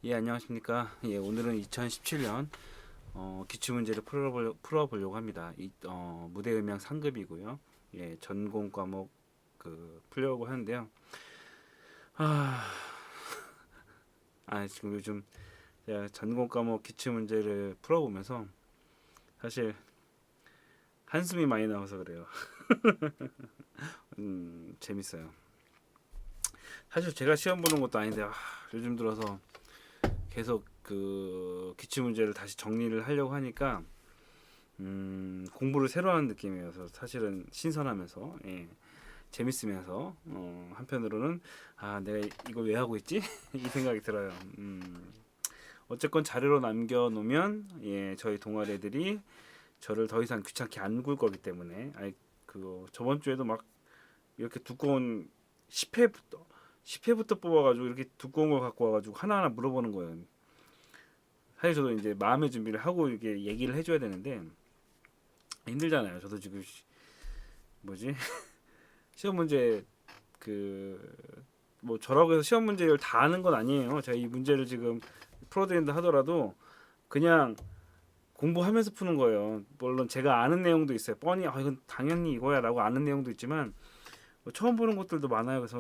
예, 안녕하십니까. 예, 오늘은 2017년 기출문제를 풀어보려고 합니다. 무대음향 상급이고요. 예, 전공 과목 풀려고 하는데요. 아, 지금 요즘 제가 전공 과목 기출문제를 풀어보면서 사실 한숨이 많이 나와서 그래요. 재밌어요. 사실 제가 시험 보는 것도 아닌데 요즘 들어서 계속 그 기출문제를 다시 정리를 하려고 하니까 공부를 새로 하는 느낌이어서 사실은 신선하면서 예, 재밌으면서 한편으로는 내가 이걸 왜 하고 있지? 이 생각이 들어요. 어쨌건 자료로 남겨놓으면 예, 저희 동아리 애들이 저를 더 이상 귀찮게 안 굴 거기 때문에 저번 주에도 막 이렇게 두꺼운 10회부터 뽑아가지고 이렇게 두꺼운 걸 갖고 와가지고 하나하나 물어보는 거예요. 사실 저도 이제 마음의 준비를 하고 이렇게 얘기를 해줘야 되는데 힘들잖아요. 저도 지금 뭐지 시험 문제 뭐 저라고 해서 시험 문제를 다 아는 건 아니에요. 제가 이 문제를 지금 풀어드린다 하더라도 그냥 공부하면서 푸는 거예요. 물론 제가 아는 내용도 있어요. 뻔히 이건 당연히 이거야라고 아는 내용도 있지만 뭐 처음 보는 것들도 많아요. 그래서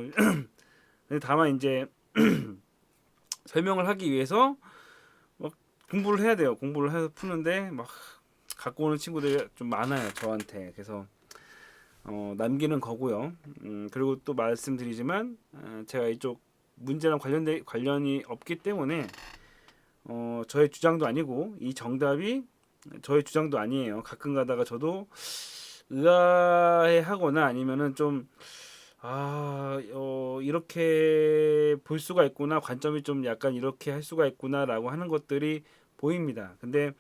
근데 다만 이제 설명을 하기 위해서 막 공부를 해야 돼요. 공부를 해서 푸는데 막 갖고 오는 친구들이 좀 많아요. 저한테. 그래서 남기는 거고요. 그리고 또 말씀드리지만 제가 이쪽 문제랑 관련이 없기 때문에 저의 주장도 아니고 이 정답이 저의 주장도 아니에요. 가끔 가다가 저도 의아해하거나 아니면은 좀 이렇게 볼 수가 있구나, 관점이 좀 약간 이렇게 할 수가 있구나라고 하는 것들이 보입니다. 근데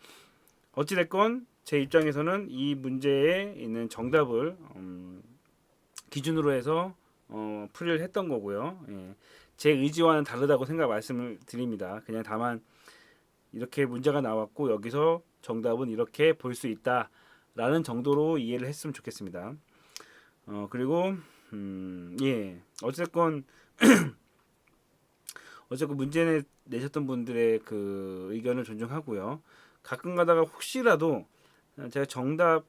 어찌됐건 제 입장에서는 이 문제에 있는 정답을 기준으로 해서 풀이를 했던 거고요. 예. 제 의지와는 다르다고 말씀을 드립니다. 그냥 다만 이렇게 문제가 나왔고 여기서 정답은 이렇게 볼 수 있다라는 정도로 이해를 했으면 좋겠습니다. 그리고 예, 어쨌건 문제 내셨던 분들의 그 의견을 존중하고요. 가끔 가다가 혹시라도 제가 정답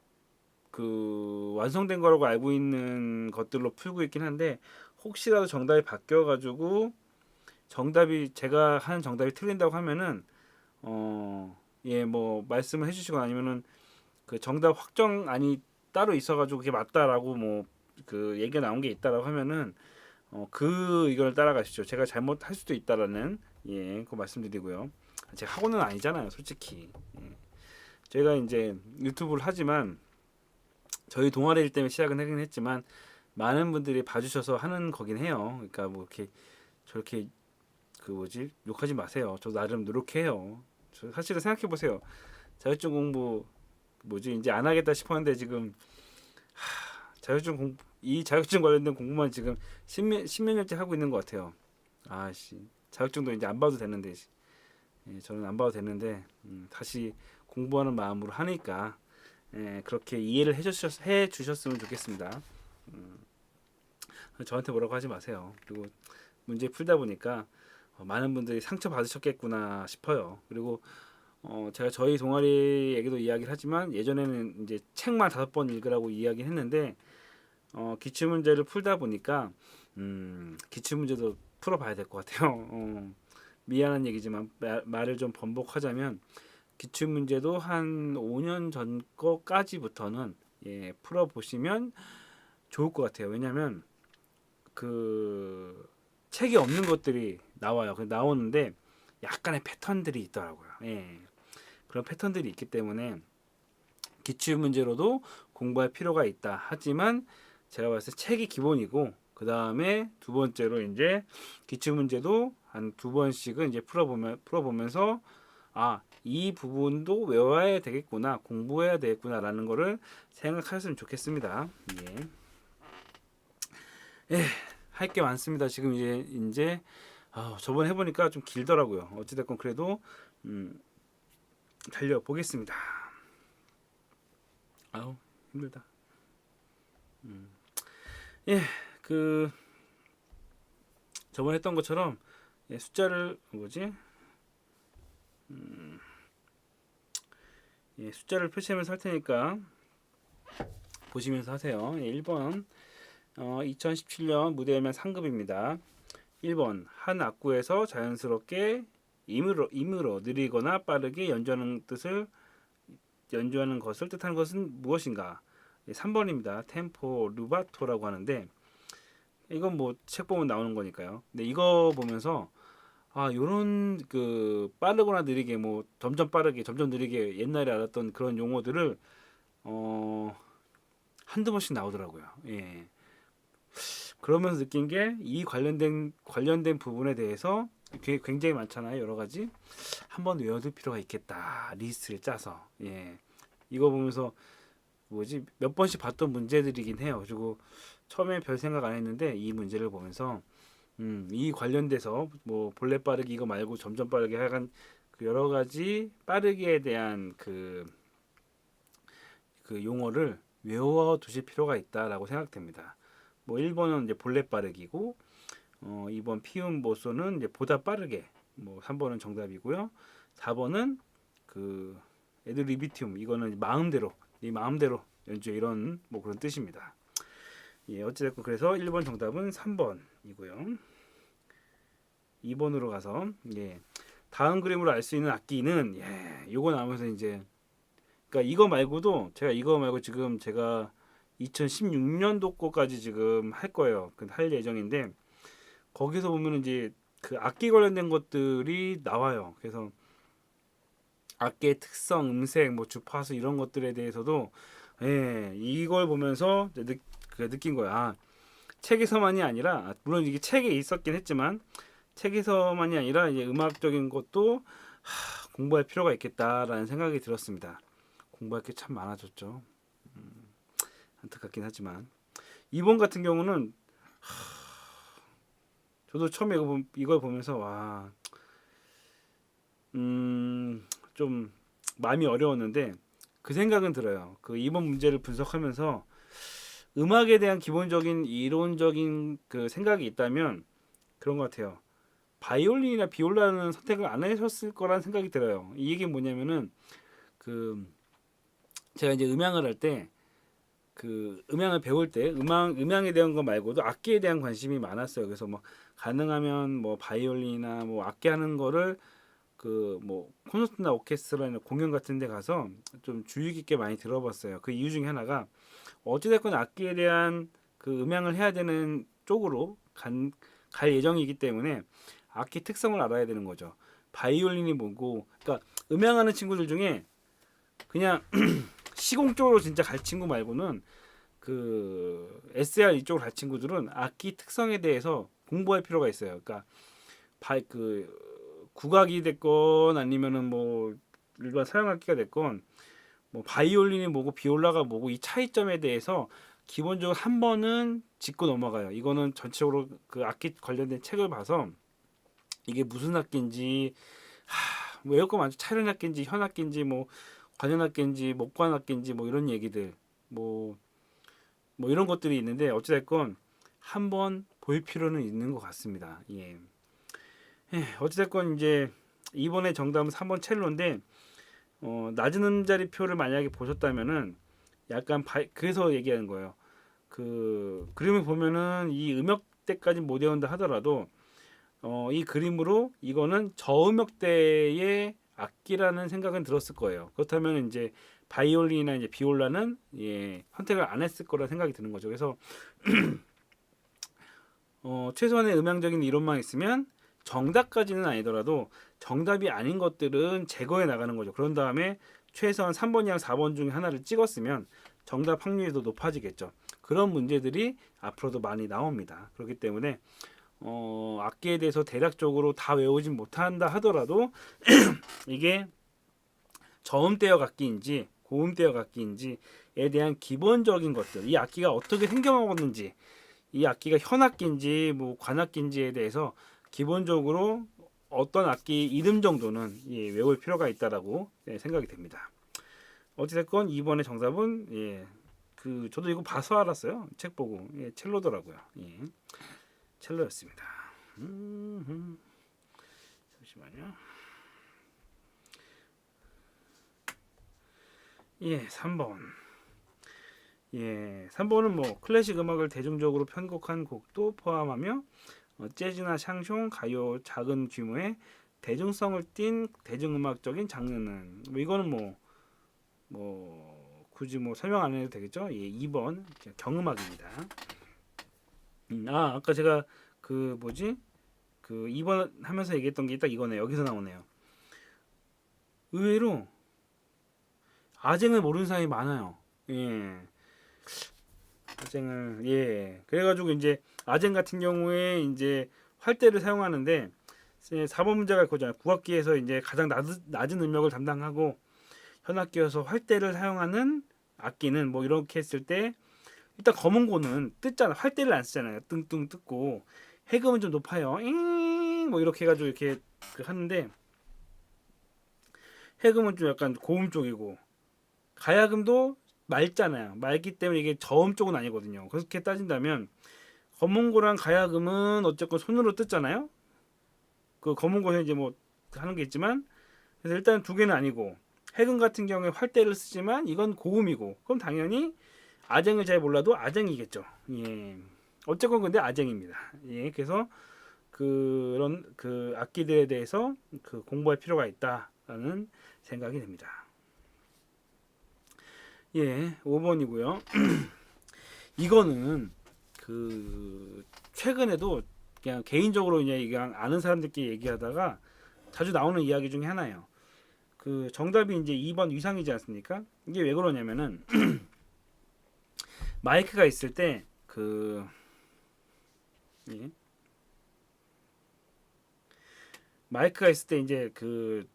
완성된 거라고 알고 있는 것들로 풀고 있긴 한데 혹시라도 정답이 바뀌어 가지고 정답이 제가 한 정답이 틀린다고 하면은 예, 뭐 말씀을 해주시거나 아니면은 그 정답 확정안이 따로 있어가지고 그게 맞다라고 뭐 그 얘기가 나온 게 있다라고 하면은 그 의견을 따라가시죠. 제가 잘못할 수도 있다라는 예, 그 말씀드리고요. 제가 학원은 아니잖아요, 솔직히. 예. 제가 이제 유튜브를 하지만 저희 동아리 때문에 시작은 하긴 했지만 많은 분들이 봐주셔서 하는 거긴 해요. 그러니까 뭐 이렇게 저렇게 그 뭐지 욕하지 마세요. 저 나름 노력해요. 저 사실은 생각해 보세요. 자격증 공부 뭐지 이제 안 하겠다 싶었는데 지금 이 자격증 관련된 공부만 지금 십몇 년째 하고 있는 것 같아요. 자격증도 이제 안 봐도 되는데 예, 저는 안 봐도 되는데 다시 공부하는 마음으로 하니까 예, 그렇게 이해를 해 주셨으면 좋겠습니다. 저한테 뭐라고 하지 마세요. 그리고 문제 풀다 보니까 많은 분들이 상처 받으셨겠구나 싶어요. 그리고 제가 저희 동아리 얘기도 이야기를 하지만 예전에는 이제 책만 5번 읽으라고 이야기를 했는데 기출 문제를 풀다 보니까 기출 문제도 풀어봐야 될 것 같아요. 미안한 얘기지만 말을 좀 번복하자면 기출 문제도 한 5년 전 거까지부터는 예, 풀어보시면 좋을 것 같아요. 왜냐하면 그 책이 없는 것들이 나와요. 나오는데 약간의 패턴들이 있더라고요. 예. 그런 패턴들이 있기 때문에 기출 문제로도 공부할 필요가 있다. 하지만 제가 봤을 때 책이 기본이고 그 다음에 두 번째로 이제 기출 문제도 한 두 번씩은 이제 풀어보면서 이 부분도 외워야 되겠구나, 공부해야 되겠구나라는 거를 생각하셨으면 좋겠습니다. 예. 할 게 많습니다. 지금 이제 저번에 해보니까 좀 길더라고요. 어찌됐건 그래도 달려 보겠습니다. 힘들다. 예, 그 저번에 했던 것처럼 예, 숫자를 뭐지 예, 숫자를 표시하면서 할 테니까 보시면서 하세요. 예, 1번 2017년 무대음향 상급입니다. 1번 한 악구에서 자연스럽게 임으로 느리거나 빠르게 연주하는 것을 뜻하는 것은 무엇인가? 3번입니다. 템포 루바토라고 하는데 이건 뭐 책 보면 나오는 거니까요. 근데 이거 보면서 요런 그 빠르거나 느리게 뭐 점점 빠르게 점점 느리게 옛날에 알았던 그런 용어들을 어 한두 번씩 나오더라고요. 예. 그러면서 느낀 게 이 관련된 부분에 대해서 굉장히 많잖아요. 여러 가지 한번 외워둘 필요가 있겠다. 리스트를 짜서. 예. 이거 보면서 뭐지 몇 번씩 봤던 문제들이긴 해요. 그리고 처음에 별 생각 안 했는데 이 문제를 보면서 이 관련돼서 뭐 본래 빠르기 이거 말고 점점 빠르게 하여간 그 여러 가지 빠르기에 대한 그 용어를 외워 두실 필요가 있다라고 생각됩니다. 뭐 1번은 이제 본래 빠르기고 2번 피움 모소는 이제 보다 빠르게 뭐 3번은 정답이고요. 4번은 그 에드리비티움 이거는 마음대로 네 마음대로 연주해 이런 뭐 그런 뜻입니다. 예, 어찌됐건 그래서 1번 정답은 3번이고요. 2번으로 가서 예. 다음 그림으로 알 수 있는 악기는 예, 요거 나오면서 이제 그러니까 이거 말고 지금 제가 2016년도 거까지 지금 할 거예요. 할 예정인데 거기서 보면 이제 그 악기 관련된 것들이 나와요. 그래서 악기의 특성, 음색, 뭐 주파수 이런 것들에 대해서도 예, 이걸 보면서 느낀 거야. 책에서만이 아니라 물론 이게 책에 있었긴 했지만 책에서만이 아니라 이제 음악적인 것도 공부할 필요가 있겠다라는 생각이 들었습니다. 공부할 게 참 많아졌죠. 안타깝긴 하지만 2번 같은 경우는 저도 처음에 이걸 보면서 좀 마음이 어려웠는데 그 생각은 들어요. 그 2번 문제를 분석하면서 음악에 대한 기본적인 이론적인 그 생각이 있다면 그런 것 같아요. 바이올린이나 비올라는 선택을 안 하셨을 거라는 생각이 들어요. 이 얘기는 뭐냐면은 그 제가 이제 음향을 할 때 그 음향을 배울 때 음향에 대한 거 말고도 악기에 대한 관심이 많았어요. 그래서 뭐 가능하면 뭐 바이올린이나 뭐 악기 하는 거를 그 뭐 콘서트나 오케스트라나 공연 같은 데 가서 좀 주의 깊게 많이 들어봤어요. 그 이유 중에 하나가 어찌됐건 악기에 대한 그 음향을 해야 되는 쪽으로 갈 예정이기 때문에 악기 특성을 알아야 되는 거죠. 바이올린이 뭐고, 그러니까 음향하는 친구들 중에 그냥 시공 쪽으로 진짜 갈 친구 말고는 그 SR 이쪽으로 갈 친구들은 악기 특성에 대해서 공부할 필요가 있어요. 그러니까 그 국악이 됐건 아니면은 뭐 일반 서양악기가 됐건 뭐 바이올린이 뭐고 비올라가 뭐고 이 차이점에 대해서 기본적으로 한 번은 짚고 넘어가요. 이거는 전체적으로 그 악기 관련된 책을 봐서 이게 무슨 악기인지 외울 거 많죠. 차량 악기인지 현 악기인지 뭐 관현 악기인지 목관 악기인지 뭐 이런 얘기들 뭐 이런 것들이 있는데 어찌됐건 한번 볼 필요는 있는 것 같습니다. 예. 어찌됐건 이제 이번에 정답은 3번 첼로인데 낮은 음자리표를 만약에 보셨다면은 약간 그래서 얘기하는 거예요. 그 그림을 보면은 이 음역대까지 못 외운다 하더라도 이 그림으로 이거는 저음역대의 악기라는 생각은 들었을 거예요. 그렇다면 이제 바이올린이나 이제 비올라는 예, 선택을 안 했을 거라 생각이 드는 거죠. 그래서 최소한의 음향적인 이론만 있으면 정답까지는 아니더라도 정답이 아닌 것들은 제거해 나가는 거죠. 그런 다음에 최소한 3번이랑 4번 중에 하나를 찍었으면 정답 확률이 더 높아지겠죠. 그런 문제들이 앞으로도 많이 나옵니다. 그렇기 때문에 악기에 대해서 대략적으로 다 외우진 못한다 하더라도 이게 저음대역 악기인지 고음대역 악기인지에 대한 기본적인 것들, 이 악기가 어떻게 생겨먹었는지, 이 악기가 현악기인지 뭐 관악기인지에 대해서 기본적으로 어떤 악기 이름 정도는 예, 외울 필요가 있다라고 예, 생각이 됩니다. 어찌됐건 이번에 정답은 예, 그 저도 이거 봐서 알았어요. 책 보고 예, 첼로더라고요. 예, 첼로였습니다. 잠시만요. 예, 3번. 예, 3번은 뭐 클래식 음악을 대중적으로 편곡한 곡도 포함하며 재즈나 샹송, 가요 작은 규모의 대중성을 띈 대중음악적인 장르는 뭐 이거는 뭐 굳이 뭐 설명 안 해도 되겠죠? 예, 2번 경음악입니다. 아까 제가 그 뭐지? 그 2번 하면서 얘기했던 게 딱 이거네요. 여기서 나오네요. 의외로 아쟁을 모르는 사람이 많아요. 예. 아쟁을 예. 그래가지고 이제 아쟁 같은 경우에 이제 활대를 사용하는데 4번 문제가 그거잖아요. 국악기에서 이제 가장 낮은 음역을 담당하고 현악기여서 활대를 사용하는 악기는 뭐 이렇게 했을 때 일단 검은고는 뜯잖아. 활대를 안 쓰잖아요. 뚱뚱 뜯고 해금은 좀 높아요. 뭐 이렇게 해가지고 이렇게 하는데 해금은 좀 약간 고음 쪽이고 가야금도 맑잖아요. 맑기 때문에 이게 저음 쪽은 아니거든요. 그렇게 따진다면 검은고랑 가야금은 어쨌건 손으로 뜯잖아요. 그 검은고는 이제 뭐 하는 게 있지만 그래서 일단 두 개는 아니고 해금 같은 경우에 활대를 쓰지만 이건 고음이고 그럼 당연히 아쟁을 잘 몰라도 아쟁이겠죠. 예. 어쨌건 근데 아쟁입니다. 예. 그래서 그런 그 악기들에 대해서 그 공부할 필요가 있다라는 생각이 듭니다. 예, 5번이고요. 이거는 그 최근에도 그냥 개인적으로 그냥 아는 사람들끼리 얘기하다가 자주 나오는 이야기 중에 하나예요. 그 정답이 이제 2번 위상이지 않습니까? 이게 왜 그러냐면은 마이크가 있을 때 예. 마이크가 있을 때 이제 그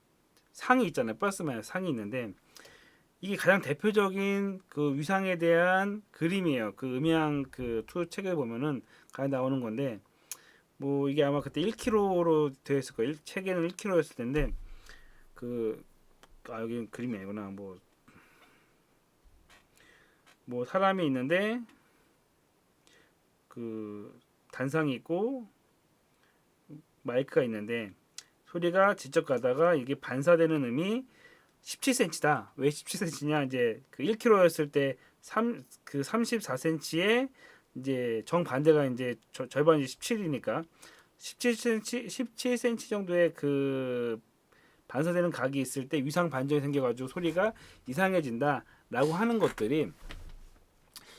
상이 있잖아요. 플러스 마이너스 상이 있는데 이게 가장 대표적인 그 위상에 대한 그림이에요. 그 음향 그 투 책을 보면은 가장 나오는 건데 뭐 이게 아마 그때 1kg로 되어 있을 거예요. 책에는 1kg였을 텐데 여기 그림이 아니구나. 뭐 사람이 있는데 그 단상이 있고 마이크가 있는데 소리가 직접 가다가 이게 반사되는 음이 17cm다. 왜 17cm냐? 이제 그 1kg였을 때 34cm에 이제 정반대가 이제 절반이 17이니까 17cm 정도의 그 반사되는 각이 있을 때 위상 반전이 생겨가지고 소리가 이상해진다라고 하는 것들이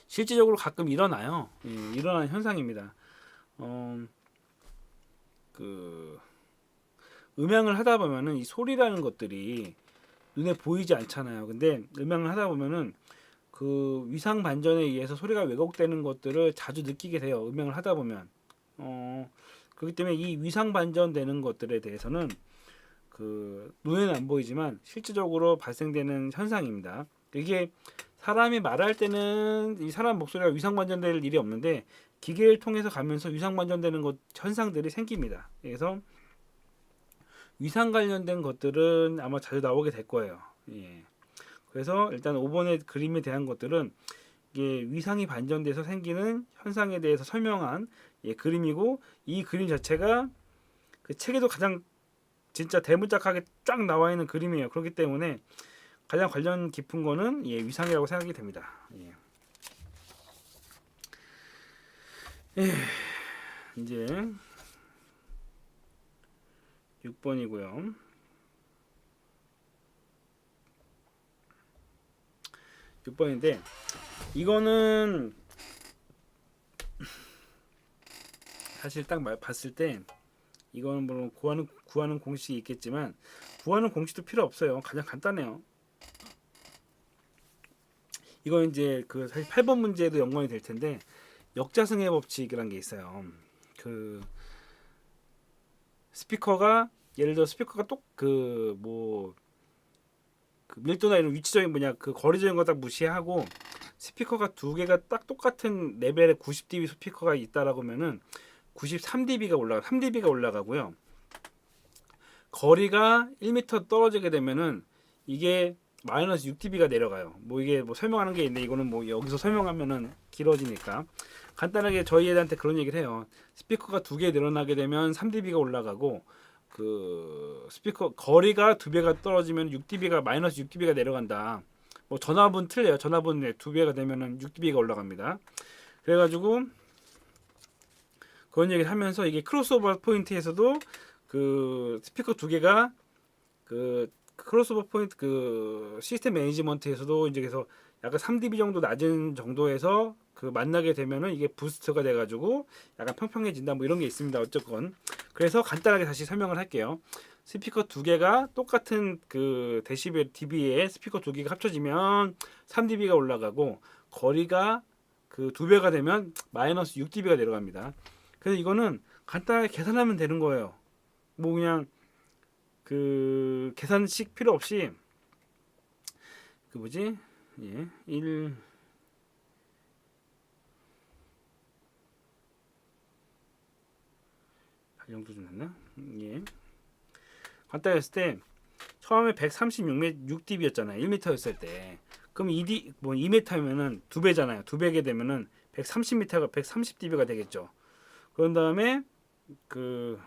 실질적으로 가끔 일어나요. 일어나는 현상입니다. 그 음향을 하다 보면은 이 소리라는 것들이 눈에 보이지 않잖아요. 근데 음향을 하다 보면은 그 위상 반전에 의해서 소리가 왜곡되는 것들을 자주 느끼게 돼요. 음향을 하다 보면. 그렇기 때문에 이 위상 반전되는 것들에 대해서는 그 눈에는 안 보이지만 실질적으로 발생되는 현상입니다. 이게 사람이 말할 때는 이 사람 목소리가 위상 반전될 일이 없는데 기계를 통해서 가면서 위상 반전되는 것 현상들이 생깁니다. 그래서 위상 관련된 것들은 아마 자주 나오게 될 거예요. 예. 그래서 일단 5번의 그림에 대한 것들은 이게 위상이 반전돼서 생기는 현상에 대해서 설명한 그림이고 이 그림 자체가 그 책에도 가장 진짜 대문짝하게 쫙 나와 있는 그림이에요. 그렇기 때문에 가장 관련 깊은 거는 위상이라고 생각이 됩니다. 이제 6번이고요. 6번인데 이거는 사실 딱 봤을 때 이거는 물론 구하는 공식이 있겠지만 구하는 공식도 필요 없어요. 가장 간단해요. 이거 이제 그 사실 8번 문제에도 연관이 될 텐데 역자승의 법칙이라는 게 있어요. 그 스피커가 예를 들어 스피커가 그 밀도나 이런 위치적인 그 거리적인 거 딱 무시하고 스피커가 두 개가 딱 똑같은 레벨의 90dB 스피커가 있다라고 하면은 3dB가 올라가고요. 거리가 1m 떨어지게 되면은 이게 마이너스 6dB가 내려가요. 이게 설명하는 게 있는데 이거는 여기서 설명하면은 길어지니까 간단하게 저희 애들한테 그런 얘기를 해요. 스피커가 두 개 늘어나게 되면 3dB가 올라가고 그 스피커 거리가 두 배가 떨어지면 6dB가 마이너스 6dB가 내려간다. 뭐 전압은 틀려요. 전압은 2배가 되면은 6dB가 올라갑니다. 그래가지고 그런 얘기를 하면서 이게 크로스오버 포인트에서도 그 스피커 2개가 그 크로스오버 포인트 그 시스템 매니지먼트에서도 이제 그래서 약간 3dB 정도 낮은 정도에서 그 만나게 되면은 이게 부스트가 돼가지고 약간 평평해진다 뭐 이런 게 있습니다. 어쨌건 그래서 간단하게 다시 설명을 할게요. 스피커 2개가 똑같은 그 데시벨 dB에 스피커 2개가 합쳐지면 3dB가 올라가고 거리가 그 2배가 되면 마이너스 6dB가 내려갑니다. 그래서 이거는 간단하게 계산하면 되는 거예요. 뭐 그냥 그 계산식 필요 없이 그 뭐지? 예. 1 정도 좀 됐나? 예. 간단히 했을 때 처음에 136dB였잖아요. 1m였을 때. 그럼 2m면은 2배잖아요. 2배게 되면은 130m가 130dB가 되겠죠. 그런 다음에 그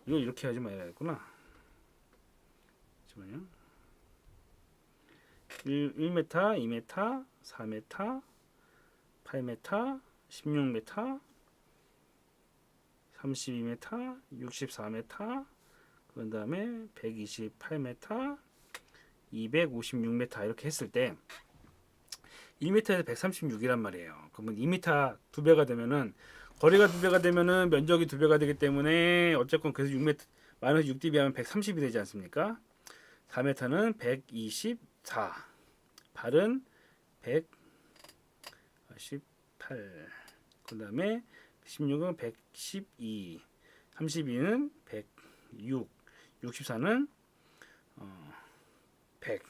이걸 이렇게 하지 말아야겠구나. 잠시만요. 1m, 2m, 4m, 8m, 16m, 32m, 64m, 그 다음에 128m, 256m 이렇게 했을 때 1m에서 136이란 말이에요. 그러면 2m 2배가 되면은 거리가 2배가 되면은 면적이 2배가 되기 때문에 어쨌건 그래서 6m 마이너스 6dB 하면 130이 되지 않습니까? 4m는 124, 8은 118, 그 다음에 16은 112, 32는 106, 64는 100,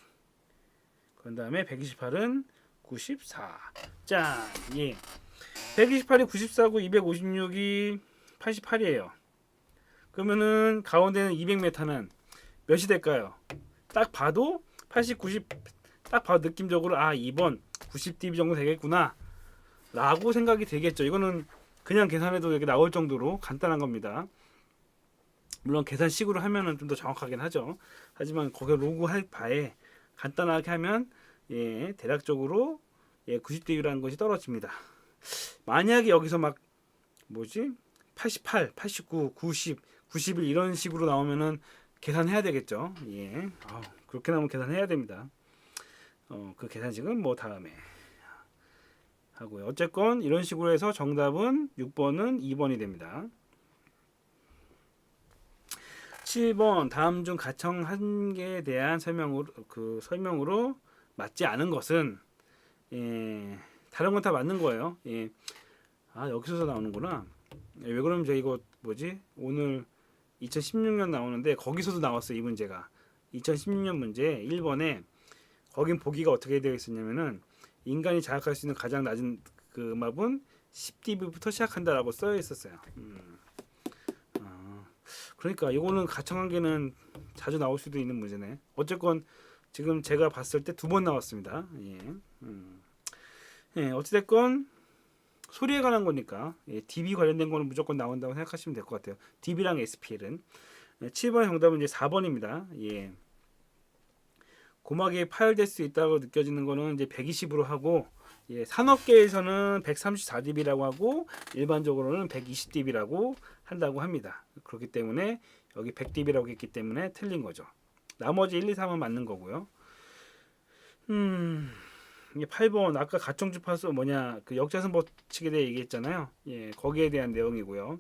그 다음에 128은 94. 짠! 예. 128이 94고 256이 88이에요. 그러면은 가운데는 200m는 몇이 될까요? 딱 봐도 80, 90, 딱 봐도 느낌적으로 2번 90dB 정도 되겠구나 라고 생각이 되겠죠. 이거는 그냥 계산해도 이렇게 나올 정도로 간단한 겁니다. 물론 계산식으로 하면은 좀 더 정확하긴 하죠. 하지만 거기 로그 할 바에 간단하게 하면 예, 대략적으로 예, 90dB라는 것이 떨어집니다. 만약에 여기서 막 뭐지? 88, 89, 90, 91 이런 식으로 나오면은 계산해야 되겠죠. 예. 그렇게 나오면 계산해야 됩니다. 그 계산식은 뭐 다음에 하고요. 어쨌건 이런 식으로 해서 정답은 6번은 2번이 됩니다. 7번 다음 중 가청 한계에 대한 설명으로 맞지 않은 것은 예, 다른 건 다 맞는 거예요. 예. 여기서 나오는구나. 예, 왜 그러면 저 이거 뭐지? 오늘 2016년 나오는데 거기서도 나왔어요. 이 문제가 2016년 문제 1번에 거긴 보기가 어떻게 되어 있었냐면은 인간이 자각할 수 있는 가장 낮은 그 음압은 10dB부터 시작한다라고 써 있었어요. 그러니까 이거는 가청한계는 자주 나올 수도 있는 문제네. 어쨌건 지금 제가 봤을 때 2번 나왔습니다. 예. 예, 어찌됐건 소리에 관한 거니까 예, dB 관련된 거는 무조건 나온다고 생각하시면 될 것 같아요. dB랑 SPL은 7번 정답은 이제 4번입니다. 예. 고막이 파열될 수 있다고 느껴지는 거는 이제 120으로 하고 예, 산업계에서는 134dB라고 하고 일반적으로는 120dB라고 한다고 합니다. 그렇기 때문에 여기 100dB라고 했기 때문에 틀린 거죠. 나머지 1, 2, 3은 맞는 거고요. 이게 8번 아까 가청 주파수 그 역자선 법칙에 대해 얘기했잖아요. 예, 거기에 대한 내용이고요.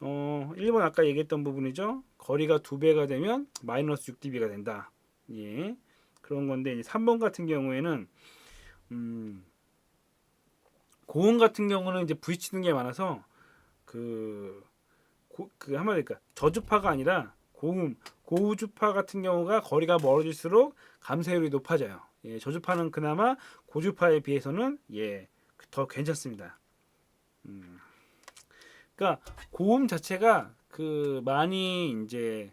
1번 아까 얘기했던 부분이죠. 거리가 2배가 되면 마이너스 6dB가 된다. 예. 그런 건데 이제 3번 같은 경우에는 고음 같은 경우는 이제 부딪히는 게 많아서 한마디로 그러니까 저주파가 아니라 고주파 같은 경우가 거리가 멀어질수록 감소율이 높아져요. 예, 저주파는 그나마 고주파에 비해서는 예, 더 괜찮습니다. 그러니까 고음 자체가 많이 이제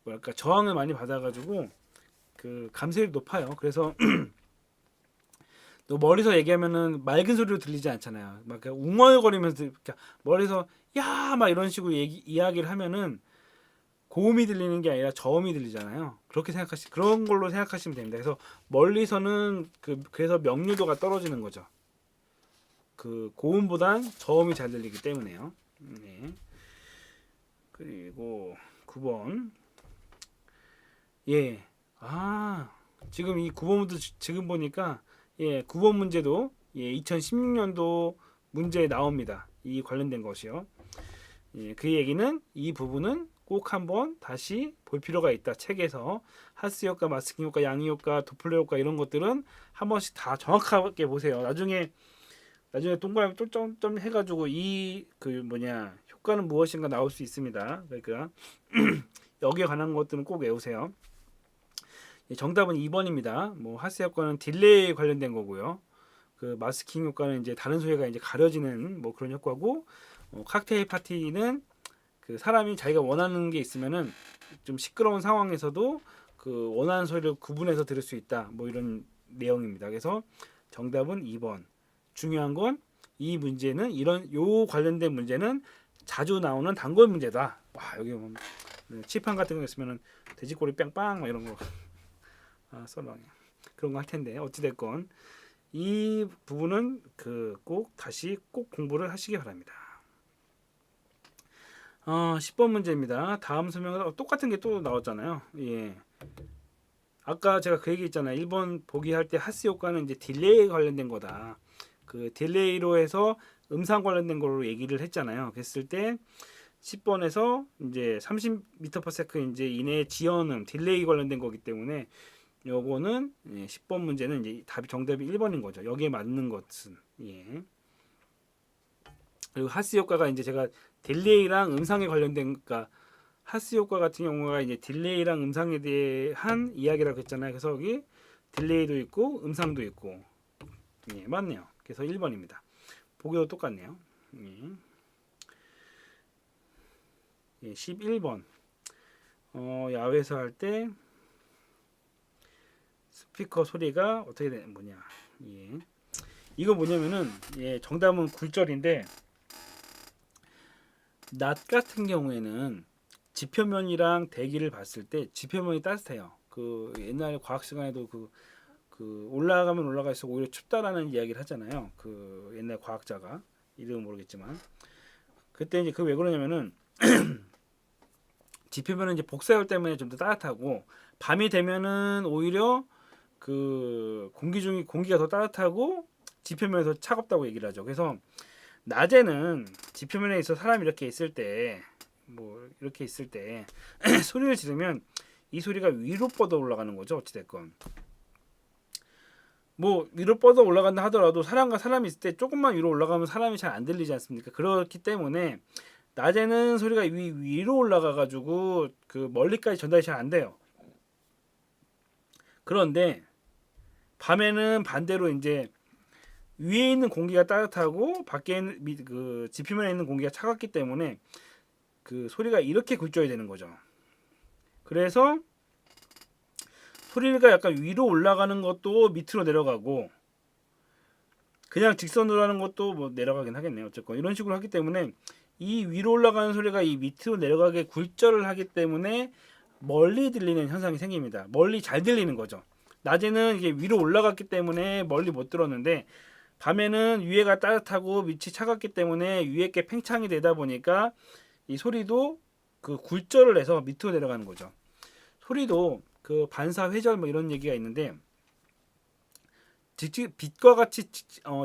뭐랄까 저항을 많이 받아가지고 감소율이 높아요. 그래서 또 멀리서 얘기하면은 맑은 소리로 들리지 않잖아요. 막 그냥 웅얼거리면서 멀리서 야 막 이런 식으로 이야기를 하면은 고음이 들리는 게 아니라 저음이 들리잖아요. 그런 걸로 생각하시면 됩니다. 그래서 멀리서는 그래서 명료도가 떨어지는 거죠. 그 고음보단 저음이 잘 들리기 때문에요. 네. 그리고 9번. 예. 지금 이 9번부터 지금 보니까 9번 문제도 2016년도 문제에 나옵니다. 이 관련된 것이요. 그 얘기는 이 부분은 꼭 한번 다시 볼 필요가 있다. 책에서 하스 효과, 마스킹 효과, 양위 효과, 도플러 효과 이런 것들은 한 번씩 다 정확하게 보세요. 나중에 동그라미 점 해가지고 효과는 무엇인가 나올 수 있습니다. 그러니까 여기에 관한 것들은 꼭 외우세요. 정답은 2번입니다. 뭐 하스 효과는 딜레이에 관련된 거고요. 그 마스킹 효과는 이제 다른 소리가 이제 가려지는 뭐 그런 효과고, 칵테일 파티는 그 사람이 자기가 원하는 게 있으면은 좀 시끄러운 상황에서도 그 원하는 소리를 구분해서 들을 수 있다. 뭐 이런 내용입니다. 그래서 정답은 2번. 중요한 건 이 문제는 요 관련된 문제는 자주 나오는 단골 문제다. 와, 여기 보면 칠판 같은 거 있으면은 돼지꼬리 뺑빵 뭐 이런 거 썰렁해. 그런 거 할 텐데 어찌 됐건 이 부분은 다시 꼭 공부를 하시기 바랍니다. 10번 문제입니다. 다음 설명은 똑같은 게 또 나왔잖아요. 예. 아까 제가 그 얘기 있잖아요. 1번 보기 할 때 하스 효과는 이제 딜레이 관련된 거다. 그 딜레이로 해서 음상 관련된 걸로 얘기를 했잖아요. 그랬을 때 10번에서 이제 30m/s 이제 이내의 지연음, 딜레이 관련된 거기 때문에 요거는 10번 문제는 이제 정답이 1번인 거죠. 여기에 맞는 것은 그리고 하스 효과가 이제 제가 딜레이랑 음상에 관련된, 그러니까 하스 효과 같은 경우가 이제 딜레이랑 음상에 대한 이야기라고 했잖아요. 그래서 여기 딜레이도 있고 음상도 있고 맞네요. 그래서 1번입니다. 보기도 똑같네요. 11번 야외에서 할 때 스피커 소리가 어떻게 되는 뭐냐. 이거 뭐냐면은 정답은 굴절인데, 낮 같은 경우에는 지표면이랑 대기를 봤을 때 지표면이 따뜻해요. 그 옛날 과학 시간에도 올라가면 올라갈수록 오히려 춥다라는 이야기를 하잖아요. 그 옛날 과학자가 이름은 모르겠지만 그때 이제 왜 그러냐면은 지표면은 이제 복사열 때문에 좀 더 따뜻하고, 밤이 되면은 오히려 그 공기가 더 따뜻하고 지표면이 더 차갑다고 얘기를 하죠. 그래서 낮에는 지표면에 있어 사람이 이렇게 있을 때 소리를 지르면 이 소리가 위로 뻗어 올라가는 거죠. 어찌됐건 뭐 위로 뻗어 올라간다 하더라도 사람과 사람이 있을 때 조금만 위로 올라가면 사람이 잘 안 들리지 않습니까? 그렇기 때문에 낮에는 소리가 위로 올라가 가지고 그 멀리까지 전달이 잘 안 돼요. 그런데 밤에는 반대로 이제 위에 있는 공기가 따뜻하고 밖에 있는 그 지표면에 있는 공기가 차갑기 때문에 그 소리가 이렇게 굴절이 되는 거죠. 그래서 소리가 약간 위로 올라가는 것도 밑으로 내려가고, 그냥 직선으로 하는 것도 뭐 내려가긴 하겠네요. 어쨌건 이런 식으로 하기 때문에 이 위로 올라가는 소리가 이 밑으로 내려가게 굴절을 하기 때문에 멀리 들리는 현상이 생깁니다. 멀리 잘 들리는 거죠. 낮에는 이게 위로 올라갔기 때문에 멀리 못 들었는데, 밤에는 위에가 따뜻하고 밑이 차갑기 때문에 위에 게 팽창이 되다 보니까 이 소리도 그 굴절을 해서 밑으로 내려가는 거죠. 소리도 그 반사 회절 뭐 이런 얘기가 있는데, 빛과 같이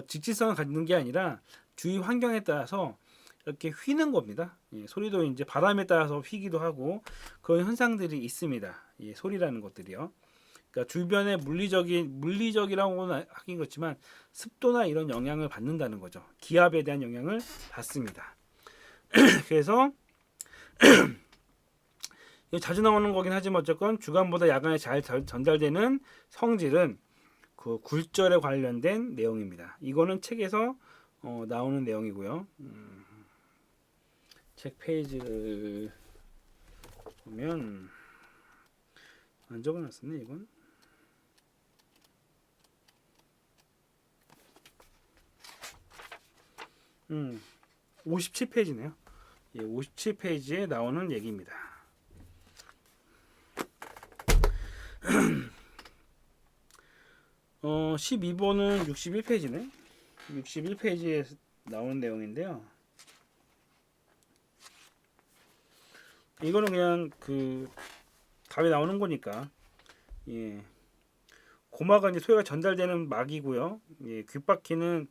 직지성을 갖는 게 아니라 주위 환경에 따라서 이렇게 휘는 겁니다. 소리도 이제 바람에 따라서 휘기도 하고 그런 현상들이 있습니다. 소리라는 것들이요. 그러니까 주변의 물리적이라고는 하긴 그렇지만 습도나 이런 영향을 받는다는 거죠. 기압에 대한 영향을 받습니다. 그래서 자주 나오는 거긴 하지만 어쨌건 주간보다 야간에 잘 전달되는 성질은 그 굴절에 관련된 내용입니다. 이거는 책에서 나오는 내용이고요. 책 페이지를 보면 안 적어놨었네 이건. 57페이지네요. 57페이지에 나오는 얘기입니다. 12번은 61페이지네. 61페이지에 나오는 내용인데요. 이거는 그냥 그 답이 나오는 거니까. 예. 고마가 이제 소리가 전달되는 막이고요. 예, 귓바퀴는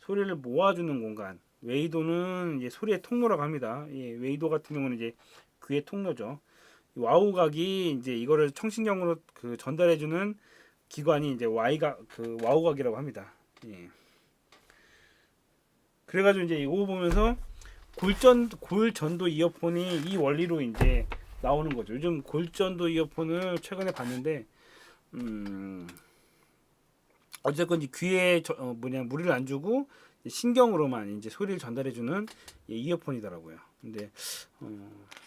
소리를 모아주는 공간. 웨이도는 이제 소리의 통로라고 합니다. 예, 웨이도 같은 경우는 이제 귀의 통로죠. 와우각이 이제 이거를 청신경으로 그 전달해주는 기관이 이제 와우각이라고 합니다. 예. 그래가지고 이제 이거 보면서 골전도 이어폰이 이 원리로 이제 나오는 거죠. 요즘 골전도 이어폰을 최근에 봤는데, 어쨌건 이제 귀에 무리를 안 주고 신경으로만 이제 소리를 전달해주는 이어폰이더라고요. 근데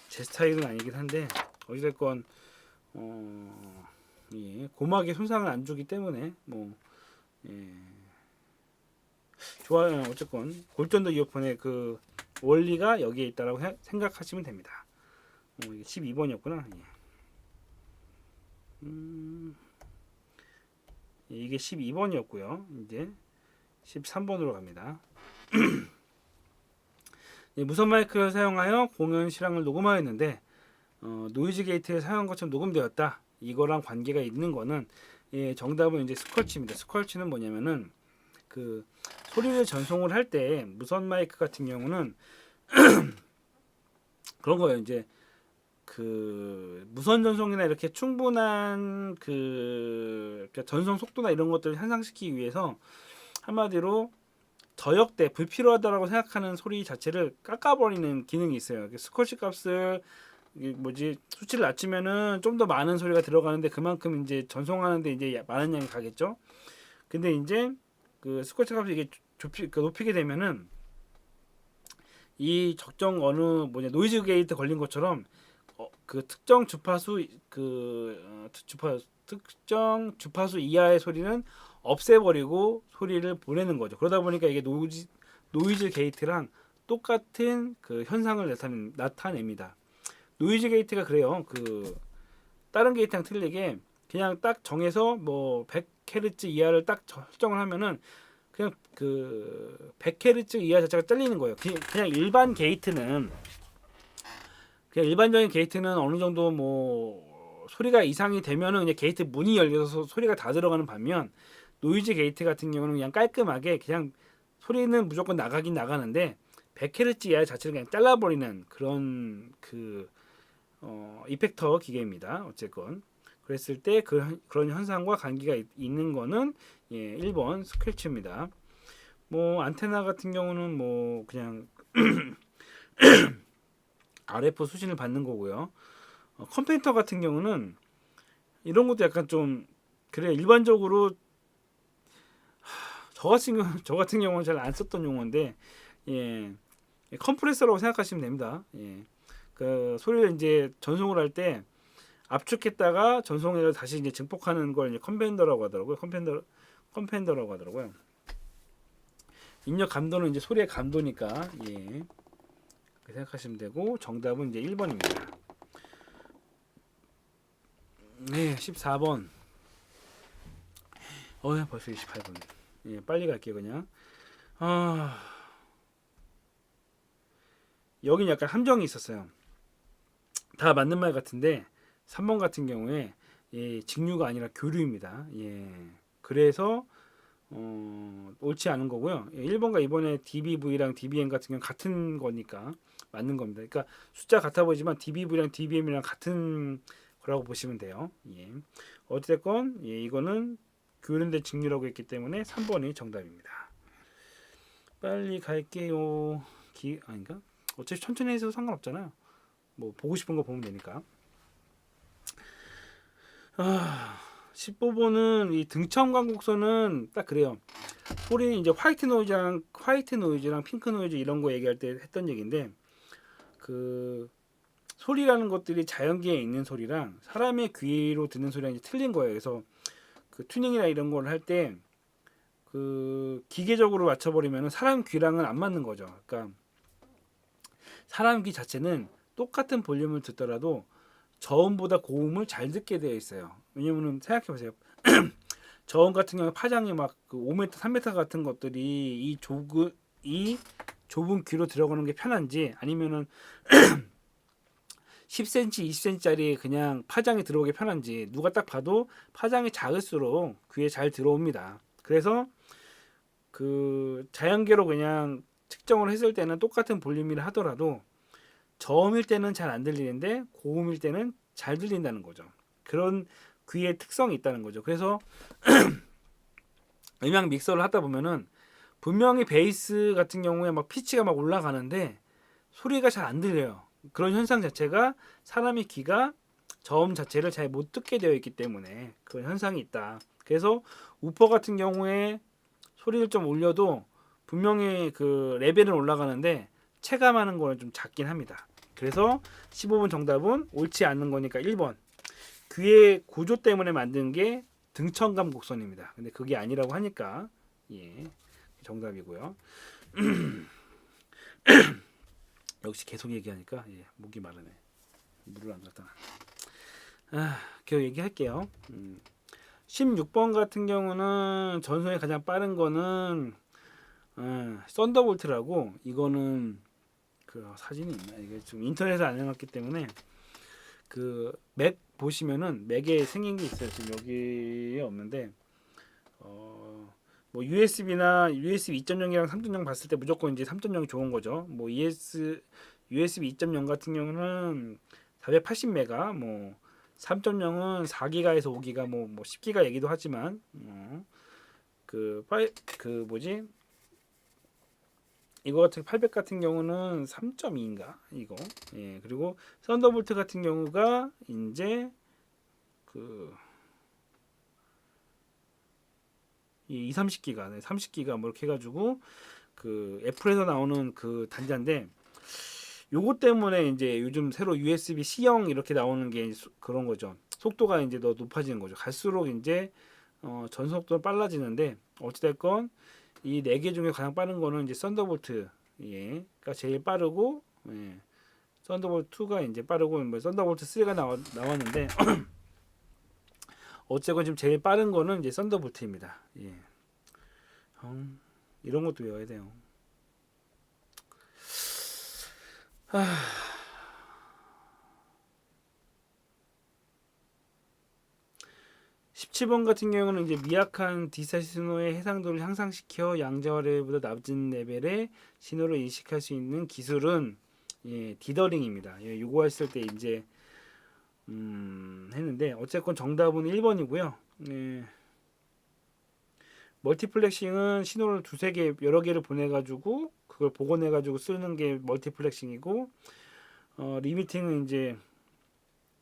제 스타일은 아니긴 한데 어찌됐건 예, 고막에 손상을 안 주기 때문에 뭐 예, 좋아요. 어쨌건 골전도 이어폰의 그 원리가 여기에 있다라고 생각하시면 됩니다. 이게 12번이었구나. 예. 이게 12번이었고요. 이제 13번으로 갑니다. 무선 마이크를 사용하여 공연 실황을 녹음하였는데 노이즈 게이트를 사용한 것처럼 녹음되었다. 이거랑 관계가 있는 거는 예, 정답은 이제 스컬치입니다. 스컬치는 뭐냐면은 그 소리를 전송을 할 때 무선 마이크 같은 경우는 그런 거예요. 이제 그 무선 전송이나 이렇게 충분한 그 전송 속도나 이런 것들을 향상시키기 위해서 한마디로 저역대 불필요하다라고 생각하는 소리 자체를 깎아버리는 기능이 있어요. 스쿼시 값을 수치를 낮추면은 좀 더 많은 소리가 들어가는데 그만큼 이제 전송하는데 이제 많은 양이 가겠죠. 근데 이제 그 스쿼시 값을 이게 높이게 되면은 이 적정 어느 노이즈 게이트 걸린 것처럼 그 특정 주파수 특정 주파수 이하의 소리는 없애버리고 소리를 보내는 거죠. 그러다 보니까 이게 노이즈 게이트랑 똑같은 그 현상을 나타냅니다. 노이즈 게이트가 그래요. 그 다른 게이트랑 틀리게 그냥 딱 정해서 뭐 100Hz 이하를 딱 설정을 하면은 그냥 그 100Hz 이하 자체가 잘리는 거예요. 그냥 일반적인 게이트는 어느 정도 뭐 소리가 이상이 되면은 그냥 게이트 문이 열려서 소리가 다 들어가는 반면 노이즈 게이트 같은 경우는 그냥 깔끔하게 그냥 소리는 무조건 나가긴 나가는데 100Hz 이하 자체를 그냥 잘라버리는 그런 그 이펙터 기계입니다. 어쨌건 그랬을 때 그런 현상과 관계가 있는 거는 예, 1번 스크래치입니다. 뭐 안테나 같은 경우는 뭐 그냥 RF 수신을 받는 거고요. 컴퓨터 같은 경우는 이런 것도 약간 좀 그래 일반적으로 저 같은 경우는 잘 안 썼던 용어인데 예, 컴프레서라고 생각하시면 됩니다. 예, 그 소리를 이제 전송을 할 때 압축했다가 전송해서 다시 이제 증폭하는 걸 이제 컴펜더라고 하더라고요. 컴펜더라고 하더라고요. 입력 감도는 이제 소리의 감도니까 예, 그렇게 생각하시면 되고 정답은 이제 1번입니다. 네, 14번. 벌써 28분. 예, 빨리 갈게요, 그냥. 여긴 약간 함정이 있었어요. 다 맞는 말 같은데 3번 같은 경우에 예, 직류가 아니라 교류입니다. 예, 그래서 옳지 않은 거고요. 예, 1번과 2번의 DBV랑 DBM 같은 경우는 같은 거니까 맞는 겁니다. 그러니까 숫자 같아 보이지만 DBV랑 DBM이랑 같은 거라고 보시면 돼요. 예. 어쨌건 예, 이거는 교류된 직류라고 했기 때문에 3번이 정답입니다. 빨리 갈게요. 아닌가? 어차피 천천히 해서 상관없잖아요. 뭐 보고 싶은 거 보면 되니까. 15번은 이 등첨 광곡선은 딱 그래요. 소리는 이제 화이트 노이즈랑 핑크 노이즈 이런 거 얘기할 때 했던 얘기인데 그 소리라는 것들이 자연계에 있는 소리랑 사람의 귀로 듣는 소리랑 이제 틀린 거예요. 그래서 그 튜닝이나 이런 걸 할 때 그 기계적으로 맞춰버리면 사람 귀랑은 안 맞는 거죠. 그러니까 사람 귀 자체는 똑같은 볼륨을 듣더라도 저음보다 고음을 잘 듣게 되어 있어요. 왜냐면은 생각해 보세요. 저음 같은 경우 파장이 막그 5m, 3m 같은 것들이 이 좁은 귀로 들어가는 게 편한지 아니면은 10cm, 20cm짜리 그냥 파장이 들어오기 편한지 누가 딱 봐도 파장이 작을수록 귀에 잘 들어옵니다. 그래서 그 자연계로 그냥 측정을 했을 때는 똑같은 볼륨이라 하더라도 저음일 때는 잘 안 들리는데 고음일 때는 잘 들린다는 거죠. 그런 귀의 특성이 있다는 거죠. 그래서 음향 믹서를 하다 보면은 분명히 베이스 같은 경우에 막 피치가 막 올라가는데 소리가 잘 안 들려요. 그런 현상 자체가 사람의 귀가 저음 자체를 잘 못 듣게 되어 있기 때문에 그런 현상이 있다. 그래서 우퍼 같은 경우에 소리를 좀 올려도 분명히 그 레벨은 올라가는데 체감하는 거는 좀 작긴 합니다. 그래서 15번 정답은 옳지 않는 거니까 1번. 귀의 구조 때문에 만든 게 등천감 곡선입니다. 근데 그게 아니라고 하니까 예, 정답이고요. 역시 계속 얘기하니까 예, 목이 마르네. 물을 안 갖다. 계속 얘기할게요. 16번 같은 경우는 전송에 가장 빠른 거는 썬더볼트라고 이거는 그 사진이 있나 이게 좀 인터넷에 안 해놨기 때문에 그 맥 보시면은 맥에 생긴 게 있어요. 지금 여기에 없는데 뭐 USB나 USB 2.0이랑 3.0 봤을 때 무조건 이제 3.0이 좋은 거죠. 뭐 USB 2.0 같은 경우는 480메가, 뭐 3.0은 4기가에서 5기가, 뭐 10기가 얘기도 하지만 그 뭐지? 이거 같은 800 같은 경우는 3.2인가 이거. 예. 그리고 썬더볼트 같은 경우가 이제 그 2, 30기가, 30기가 뭐 이렇게 해가지고 그 애플에서 나오는 그 단자인데 요거 때문에 이제 요즘 새로 USB C형 이렇게 나오는 게 그런 거죠. 속도가 이제 더 높아지는 거죠. 갈수록 이제 전속도는 빨라지는데 어찌됐건 이 네 개 중에 가장 빠른 거는 이제 썬더볼트 가 제일 빠르고 썬더볼트 2가 이제 빠르고 뭐 썬더볼트 3가 나왔는데 어쨌건 지금 제일 빠른 거는 이제 썬더볼트입니다. 예. 이런 것도 외워야 돼요. 17번 같은 경우는 이제 미약한 D사 신호의 해상도를 향상시켜 양자화 레벨보다 낮은 레벨의 신호를 인식할 수 있는 기술은 디더링입니다. 요거 했을 때 이제 했는데 어쨌건 정답은 1번이고요. 멀티플렉싱은 신호를 두세 개 여러 개를 보내가지고 그걸 복원해가지고 쓰는 게 멀티플렉싱이고 리미팅은 이제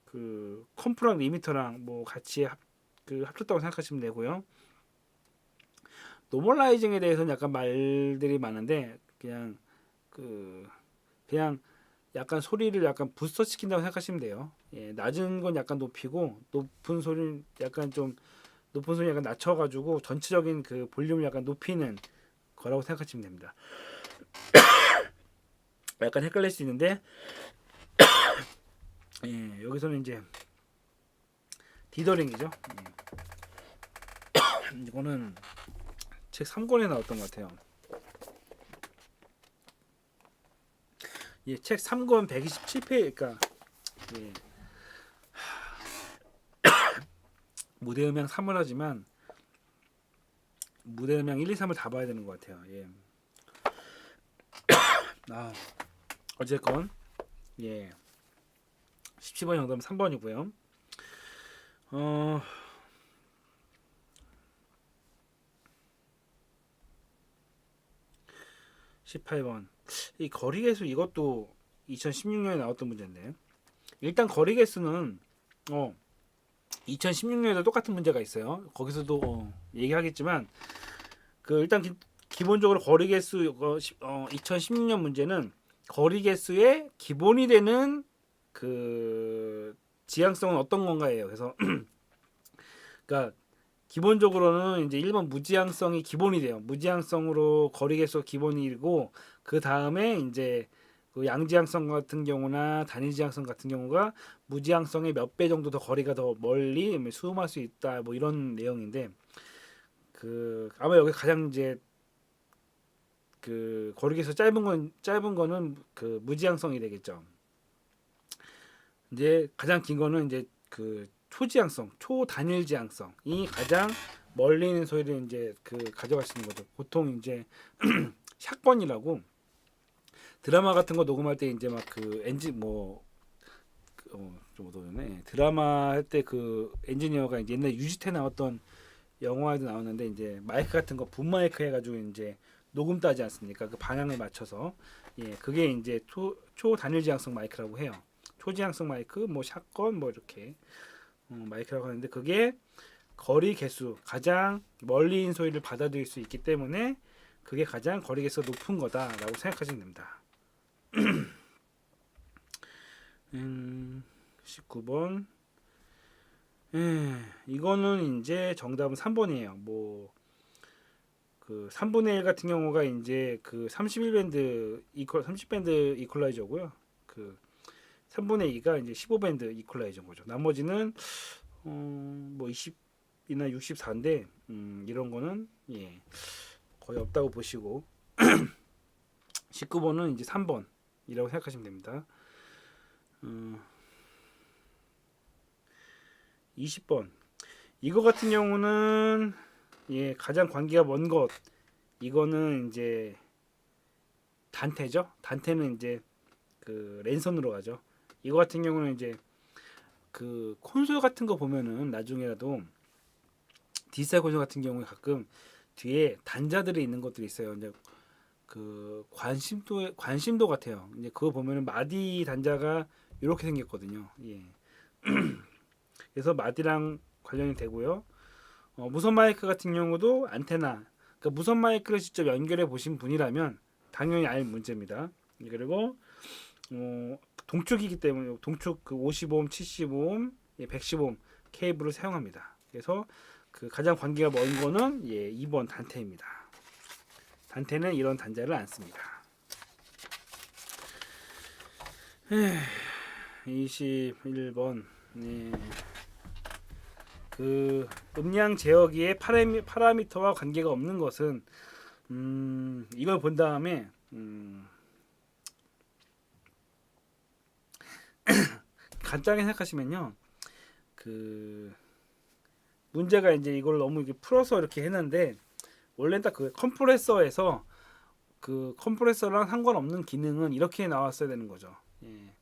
그 컴프랑 리미터랑 뭐 같이 합쳤다고 생각하시면 되고요. 노멀라이징에 대해서는 약간 말들이 많은데 그냥 약간 소리를 약간 부스터 시킨다고 생각하시면 돼요. 예, 낮은 건 약간 높이고 높은 소리는 약간 낮춰가지고 전체적인 그 볼륨을 약간 높이는 거라고 생각하시면 됩니다. 약간 헷갈릴 수 있는데 여기서는 이제 디더링이죠. 이거는 책 3권에 나왔던 것 같아요. 책 3권 127페이지, 그러니까 무대음향 3을 하지만 무대음향 1, 2, 3을 다 봐야 되는 것 같아요. 어쨌건 17번 정답은 3번이고요. 18번 이 거리계수 이것도 2016년에 나왔던 문제인데 일단 거리계수는 2016년에도 똑같은 문제가 있어요. 거기서도 얘기하겠지만 그 일단 기본적으로 거리계수 2016년 문제는 거리계수의 기본이 되는 그 지향성은 어떤 건가예요. 그래서 그러니까 기본적으로는 이제 1번 무지향성이 기본이 돼요. 무지향성으로 거리계수가 기본이고 그 다음에 이제 그 양지향성 같은 경우나 단위지향성 같은 경우가 무지향성의 몇 배 정도 더 거리가 더 멀리 수음할 수 있다 뭐 이런 내용인데 그 아마 여기 가장 이제 그 거리에서 짧은 거는 그 무지향성이 되겠죠. 이제 가장 긴 거는 이제 그 초지향성, 초단일지향성이 가장 멀리 있는 소리를 이제 그 가져갈 수 있는 거죠. 보통 이제 샷건이라고 드라마 같은 거 녹음할 때 이제 막 그 엔진 좀 어두웠네. 드라마 할 때 그 엔지니어가 이제 옛날 유지태 나왔던 영화에도 나오는데 이제 마이크 같은 거 붐 마이크 해가지고 이제 녹음 따지 않습니까? 그 방향을 맞춰서 예 그게 이제 초단일지향성 마이크라고 해요. 초지향성 마이크, 뭐 샷건 뭐 이렇게 마이크라고 하는데 그게 거리 개수 가장 멀리 있는 소리를 받아들일 수 있기 때문에 그게 가장 거리 개수가 높은 거다라고 생각하시면 됩니다. 19번 이거는 이제 정답은 3번이에요. 뭐 그 3분의 1 같은 경우가 이제 그 31밴드 30밴드 이퀄라이저고요. 그 3분의 2가 이제 15밴드 이퀄라이저인 거죠. 나머지는 뭐 20이나 64인데 이런 거는 예 거의 없다고 보시고 19번은 이제 3번이라고 생각하시면 됩니다. 20번 이거 같은 경우는 예 가장 관계가 먼 것 이거는 이제 단테죠. 단테는 이제 그 랜선으로 가죠. 이거 같은 경우는 이제 그 콘솔 같은 거 보면은 나중에라도 디지털 콘솔 같은 경우에 가끔 뒤에 단자들이 있는 것들이 있어요. 이제 그 관심도 같아요. 이제 그거 보면은 마디 단자가 이렇게 생겼거든요. 예. 그래서 마디랑 관련이 되고요. 무선 마이크 같은 경우도 안테나, 그러니까 무선 마이크를 직접 연결해 보신 분이라면 당연히 알 문제입니다. 그리고 동축이기 때문에 동축 그 50오hm, 70오hm, 110오hm 케이블을 사용합니다. 그래서 그 가장 관계가 먼 거는 예 2번 단테입니다. 단테는 이런 단자를 안 씁니다. 21번 네. 그 음량 제어기의 파라미터와 관계가 없는 것은 이걸 본 다음에 간단하게 생각하시면요. 그 문제가 이제 이걸 너무 이렇게 풀어서 이렇게 했는데 원래 딱 그 컴프레서에서 그 컴프레서랑 상관없는 기능은 이렇게 나왔어야 되는 거죠. 예.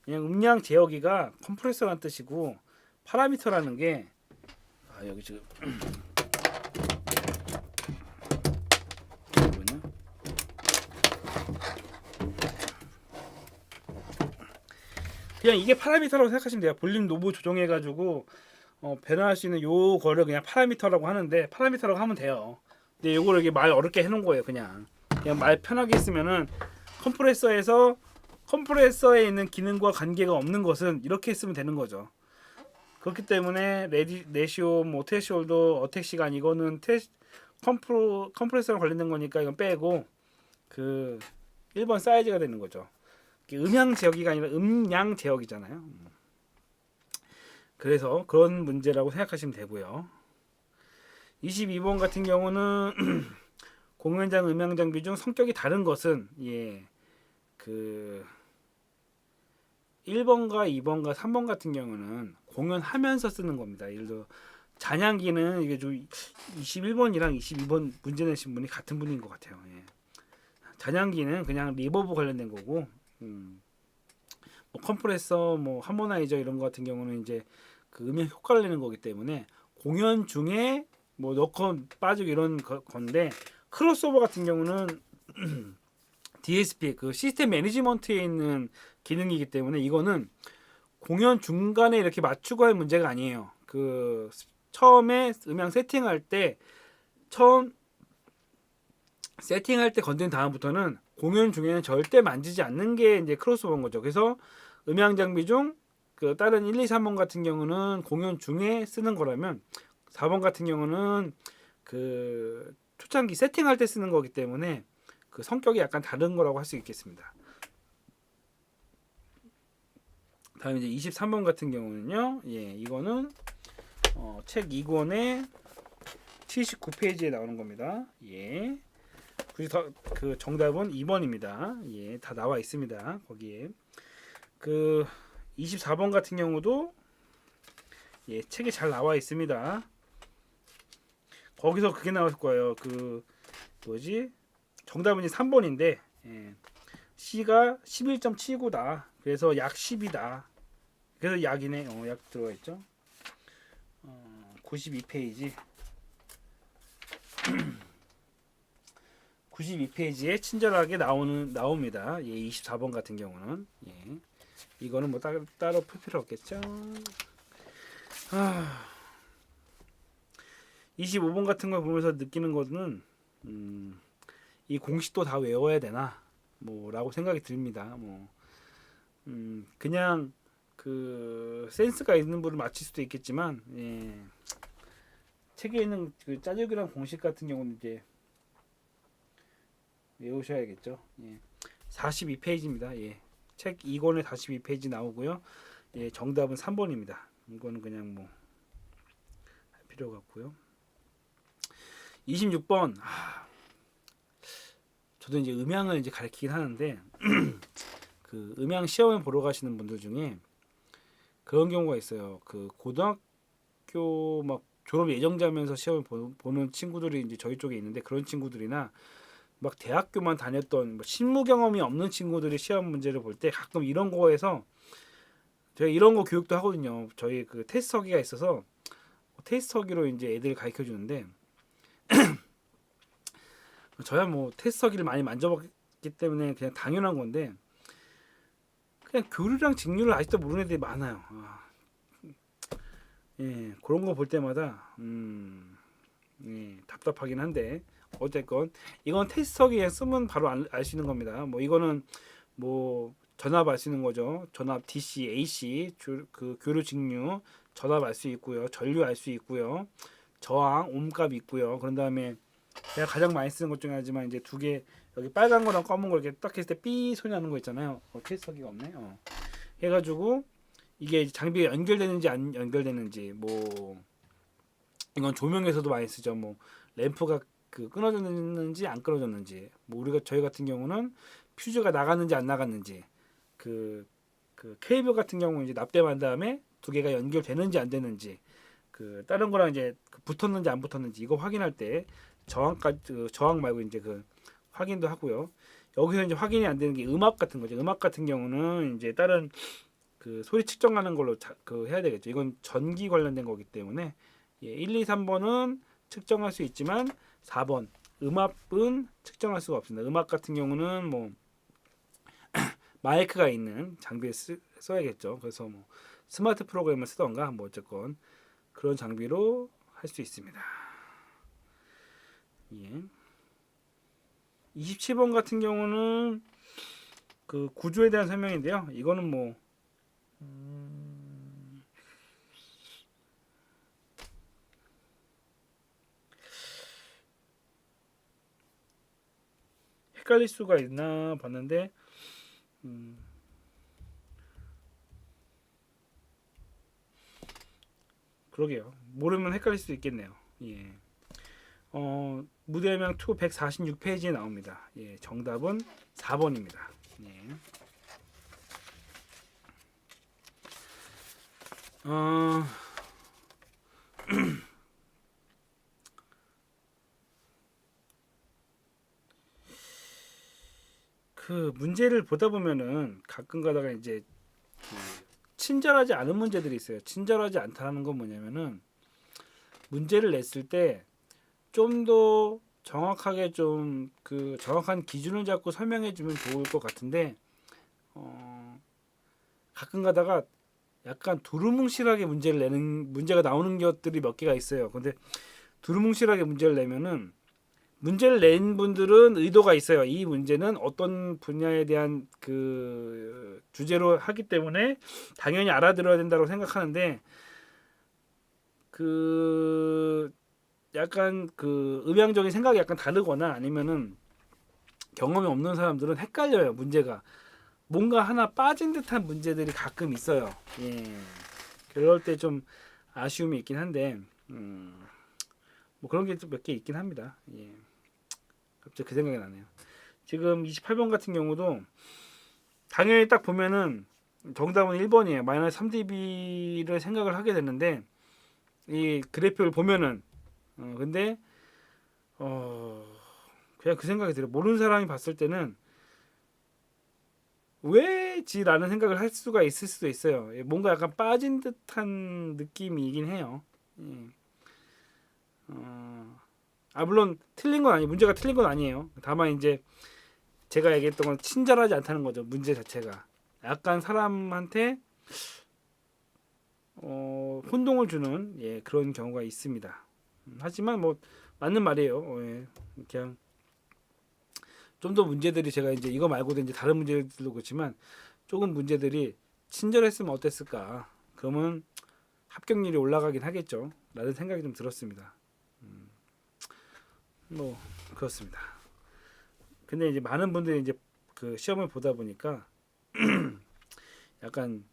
그냥 음량 제어기가 컴프레서라는 뜻이고 파라미터라는 게 여기 지금 그냥 이게 파라미터라고 생각하시면 돼요. 볼륨 노브 조정해 가지고 변화할 수 있는 요 거를 그냥 파라미터라고 하는데 파라미터라고 하면 돼요. 근데 요거를 이렇게 말 어렵게 해놓은 거예요. 그냥 말 편하게 했으면은 컴프레서에 있는 기능과 관계가 없는 것은 이렇게 했으면 되는 거죠. 그렇기 때문에 레시오 뭐 트레시홀드 어택 시간 이거는 컴프레서랑 관련된 거니까 이건 빼고 그 1번 사이즈가 되는 거죠. 음향 제어기가 아니라 음량 제어기잖아요. 그래서 그런 문제라고 생각하시면 되고요. 22번 같은 경우는 공연장 음향 장비 중 성격이 다른 것은 예 그 1번과 2번과 3번 같은 경우는 공연하면서 쓰는 겁니다. 예를 들어 잔향기는 이게 좀 21번이랑 22번 문제 내신 분이 같은 분인 것 같아요. 예. 잔향기는 그냥 리버브 관련된 거고, 뭐 컴프레서, 뭐 하모나이저 이런 거 같은 경우는 이제 그 음향 효과를 내는 거기 때문에 공연 중에 뭐 넣고 빠지고 이런 건데 크로스오버 같은 경우는 DSP 그 시스템 매니지먼트에 있는 기능이기 때문에 이거는 공연 중간에 이렇게 맞추고 할 문제가 아니에요. 그 처음에 음향 세팅할 때 건든 다음부터는 공연 중에는 절대 만지지 않는 게 이제 크로스오버인 거죠. 그래서 음향 장비 중 그 다른 1, 2, 3번 같은 경우는 공연 중에 쓰는 거라면 4번 같은 경우는 그 초창기 세팅할 때 쓰는 거기 때문에 그 성격이 약간 다른 거라고 할 수 있겠습니다. 다음에 이제 23번 같은 경우는요. 예, 이거는 책 2권의 79페이지에 나오는 겁니다. 예. 그 정답은 2번입니다. 예, 다 나와 있습니다. 거기에. 그 24번 같은 경우도 예, 책에 잘 나와 있습니다. 거기서 그게 나왔을 거예요. 그 뭐지? 정답은 3번인데 예. C가 11.79다. 그래서 약 10이다. 그래서 약이네. 약 들어가 있죠. 92페이지. 92페이지에 친절하게 나옵니다. 예, 24번 같은 경우는 예. 이거는 뭐 따로 풀 필요 없겠죠. 25번 같은 걸 보면서 느끼는 거는 이 공식도 다 외워야 되나 뭐라고 생각이 듭니다. 그냥 그 센스가 있는 분을 맞힐 수도 있겠지만 예. 책에 있는 그 짜잘기란 공식 같은 경우는 이제 외우셔야겠죠. 예. 42페이지입니다. 예. 책 2권에 42페이지 나오고요. 예, 정답은 3번입니다. 이거는 그냥 뭐 할 필요가 없고요. 26번. 저도 이제 음향을 이제 가르치긴 하는데 그 음향 시험을 보러 가시는 분들 중에 그런 경우가 있어요. 그 고등학교 막 졸업 예정자면서 시험을 보는 친구들이 이제 저희 쪽에 있는데 그런 친구들이나 막 대학교만 다녔던 뭐 실무 경험이 없는 친구들이 시험 문제를 볼 때 가끔 이런 거에서 제가 이런 거 교육도 하거든요. 저희 그 테스트서기가 있어서 테스트서기로 이제 애들 가르쳐 주는데 저야 뭐 테스트서기를 많이 만져봤기 때문에 그냥 당연한 건데 그냥 교류랑 직류를 아직도 모르는 애들이 많아요. 예, 그런 거 볼 때마다 예, 답답하긴 한데 어쨌건 이건 테스트서기에 쓰면 바로 알 수 있는 겁니다. 뭐 이거는 뭐 전압 알 수 있는 거죠. 전압 DC, AC 그 교류 직류 전압 알 수 있고요. 전류 알 수 있고요. 저항 옴값 있고요. 그런 다음에 제가 가장 많이 쓰는 것 중에 하지만 이제 두 개 여기 빨간 거랑 검은 거 이렇게 딱 했을 때 삐 소리 나는 거 있잖아요. 테스트서기가 없네. 해가지고 이게 장비가 연결되는지 안 연결되는지 뭐 이건 조명에서도 많이 쓰죠. 뭐 램프가 그 끊어졌는지 안 끊어졌는지 뭐 우리가 저희 같은 경우는 퓨즈가 나갔는지 안 나갔는지 그 케이블 같은 경우는 이제 납땜한 다음에 두 개가 연결되는지 안 되는지 그 다른 거랑 이제 붙었는지 안 붙었는지 이거 확인할 때 저항까지 저항 말고 이제 그 확인도 하고요. 여기서 이제 확인이 안 되는 게 음압 같은 거죠. 음압 같은 경우는 이제 다른 그 소리 측정하는 걸로 해야 되겠죠. 이건 전기 관련된 거기 때문에 예, 1, 2, 3번은 측정할 수 있지만 4번 음압은 측정할 수가 없습니다. 음압 같은 경우는 뭐 마이크가 있는 장비에 써야겠죠. 그래서 뭐 스마트 프로그램을 쓰던가 뭐 어쨌건 그런 장비로 할 수 있습니다. 예. 27번 같은 경우는 그 구조에 대한 설명인데요. 이거는 뭐 헷갈릴 수가 있나 봤는데 그러게요. 모르면 헷갈릴 수도 있겠네요. 예. 무대명 2 146페이지에 나옵니다. 예, 정답은 4번입니다. 예. 그 문제를 보다 보면은 가끔 가다가 이제 친절하지 않은 문제들이 있어요. 친절하지 않다는 건 뭐냐면은 문제를 냈을 때 좀 더 정확하게 좀 그 정확한 기준을 잡고 설명해 주면 좋을 것 같은데 가끔 가다가 약간 두루뭉실하게 문제가 나오는 것들이 몇 개가 있어요. 근데 두루뭉실하게 문제를 내면은 문제를 낸 분들은 의도가 있어요. 이 문제는 어떤 분야에 대한 그 주제로 하기 때문에 당연히 알아들어야 된다고 생각하는데 그 약간 그 음향적인 생각이 약간 다르거나 아니면은 경험이 없는 사람들은 헷갈려요. 뭔가 하나 빠진 듯한 문제들이 가끔 있어요. 예. 그럴 때 좀 아쉬움이 있긴 한데 뭐 그런 게 몇 개 있긴 합니다. 예. 갑자기 그 생각이 나네요. 지금 28번 같은 경우도 당연히 딱 보면은 정답은 1번이에요. 마이너스 3dB를 생각을 하게 되는데 이 그래프를 보면은 근데 그냥 그 생각이 들어요. 모르는 사람이 봤을 때는 왜지라는 생각을 할 수가 있을 수도 있어요. 예, 뭔가 약간 빠진 듯한 느낌이긴 해요. 예. 물론 틀린 건 아니, 문제가 틀린 건 아니에요. 다만 이제 제가 얘기했던 건 친절하지 않다는 거죠. 문제 자체가 약간 사람한테 혼동을 주는 그런 경우가 있습니다. 하지만 뭐 맞는 말이에요. 예. 그냥 좀 더 문제들이 제가 이제 이거 말고도 이제 다른 문제들도 그렇지만 조금 문제들이 친절했으면 어땠을까? 그러면 합격률이 올라가긴 하겠죠. 라는 생각이 좀 들었습니다. 뭐 그렇습니다. 근데 이제 많은 분들이 이제 그 시험을 보다 보니까 약간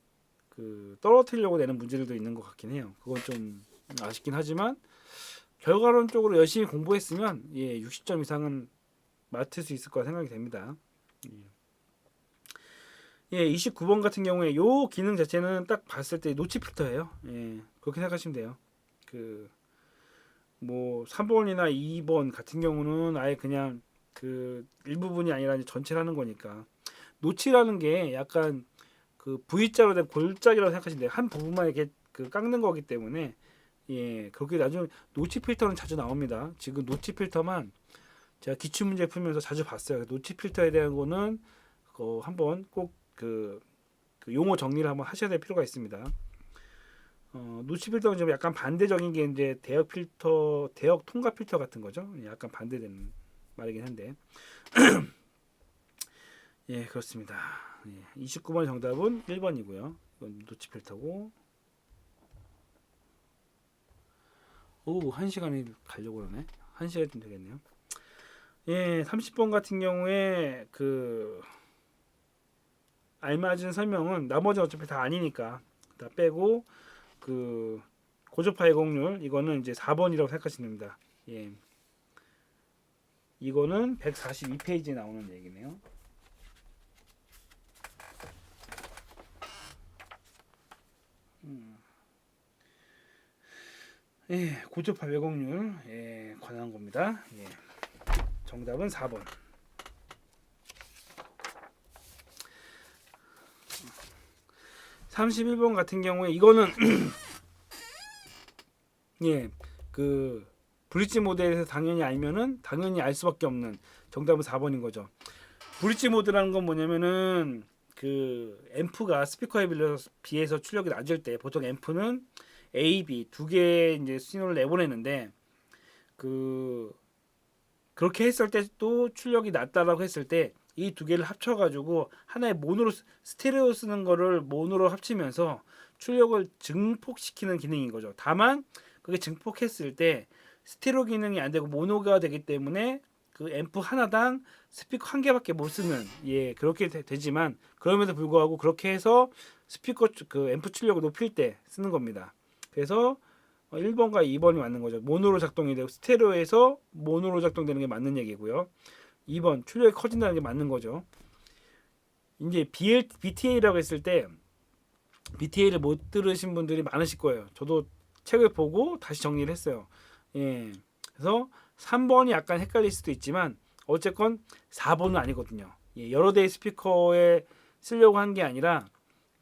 그 떨어뜨리려고 내는 문제들도 있는 것 같긴 해요. 그건 좀 아쉽긴 하지만 결과론적으로 열심히 공부했으면 60점 이상은 맡을 수 있을 거라 생각이 됩니다. 29번 같은 경우에 요 기능 자체는 딱 봤을 때 노치 필터예요. 그렇게 생각하시면 돼요. 그 뭐 3번이나 2번 같은 경우는 아예 그냥 그 일부분이 아니라 이제 전체를 하는 거니까 노치라는 게 약간 그 V자로 된 골짜기라고 생각하시면 돼요. 한 부분만 이렇게 그 깎는 거기 때문에 그렇게 나중에 노치 필터는 자주 나옵니다. 지금 노치 필터만 제가 기출 문제 풀면서 자주 봤어요. 노치 필터에 대한 거는 한번 꼭 그 용어 정리를 한번 하셔야 될 필요가 있습니다. 노치 필터는 좀 약간 반대적인 게 이제 대역 필터, 대역 통과 필터 같은 거죠. 약간 반대되는 말이긴 한데, 그렇습니다. 29번 정답은 1번이고요. 이건 노치 필터고, 1시간이 가려고 그러네. 1시간 좀 되겠네요. 30번 같은 경우에 그 알맞은 설명은 나머지 어차피 다 아니니까 다 빼고 그 고조파 예공률 이거는 이제 4번이라고 생각하시면 됩니다. 이거는 142페이지에 나오는 얘기네요. 고조파 예공률 관한 겁니다. 정답은 4번. 31번 같은 경우에 이거는 그 브릿지 모델에서 당연히 알면은 당연히 알 수밖에 없는 정답은 4번인 거죠. 브릿지 모드라는 건 뭐냐면은 그 앰프가 스피커에 비해서 출력이 낮을 때 보통 앰프는 A, B 두 개의 이제 신호를 내보내는데 그렇게 했을 때 또 출력이 낮다라고 했을 때 이 두 개를 합쳐가지고 하나의 모노로 스테레오 쓰는 거를 모노로 합치면서 출력을 증폭시키는 기능인 거죠. 다만 그게 증폭했을 때 스테레오 기능이 안 되고 모노가 되기 때문에 그 앰프 하나당 스피커 한 개밖에 못 쓰는 그렇게 되지만 그럼에도 불구하고 그렇게 해서 스피커 그 앰프 출력을 높일 때 쓰는 겁니다. 그래서 1번과 2번이 맞는 거죠. 모노로 작동이 되고 스테레오에서 모노로 작동되는 게 맞는 얘기고요. 2번 출력이 커진다는 게 맞는 거죠. 이제 BTA라고 했을 때 BTA를 못 들으신 분들이 많으실 거예요. 저도 책을 보고 다시 정리를 했어요. 그래서 3번이 약간 헷갈릴 수도 있지만 어쨌건 4번은 아니거든요. 여러 대의 스피커에 쓰려고 한 게 아니라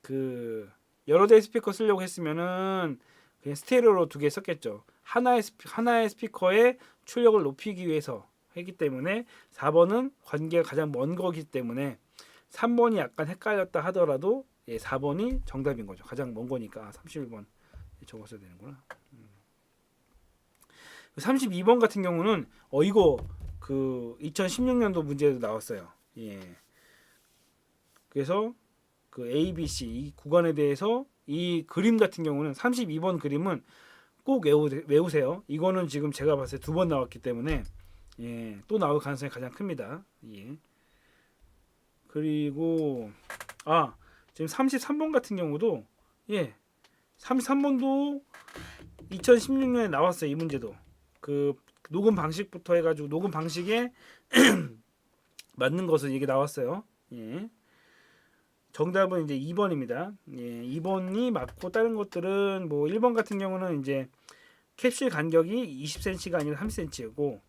그 여러 대의 스피커 쓰려고 했으면은 그냥 스테레오로 두 개 썼겠죠. 하나의 스피커의 출력을 높이기 위해서 했기 때문에 4번은 관계가 가장 먼 거기 때문에 3번이 약간 헷갈렸다 하더라도 4번이 정답인 거죠. 가장 먼 거니까 31번 적었어야 되는구나. 32번 같은 경우는 이거 그 2016년도 문제도 나왔어요. 그래서 그 A, B, C 이 구간에 대해서 이 그림 같은 경우는 32번 그림은 꼭 외우세요. 이거는 지금 제가 봤을 때 2번 나왔기 때문에 또 나올 가능성이 가장 큽니다. 그리고 지금 33번 같은 경우도 33번도 2016년에 나왔어요. 이 문제도 그 녹음 방식부터 해가지고 녹음 방식에 맞는 것은 이게 나왔어요. 정답은 이제 2번입니다. 2번이 맞고 다른 것들은 뭐 1번 같은 경우는 이제 캡슐 간격이 20cm가 아니라 30cm고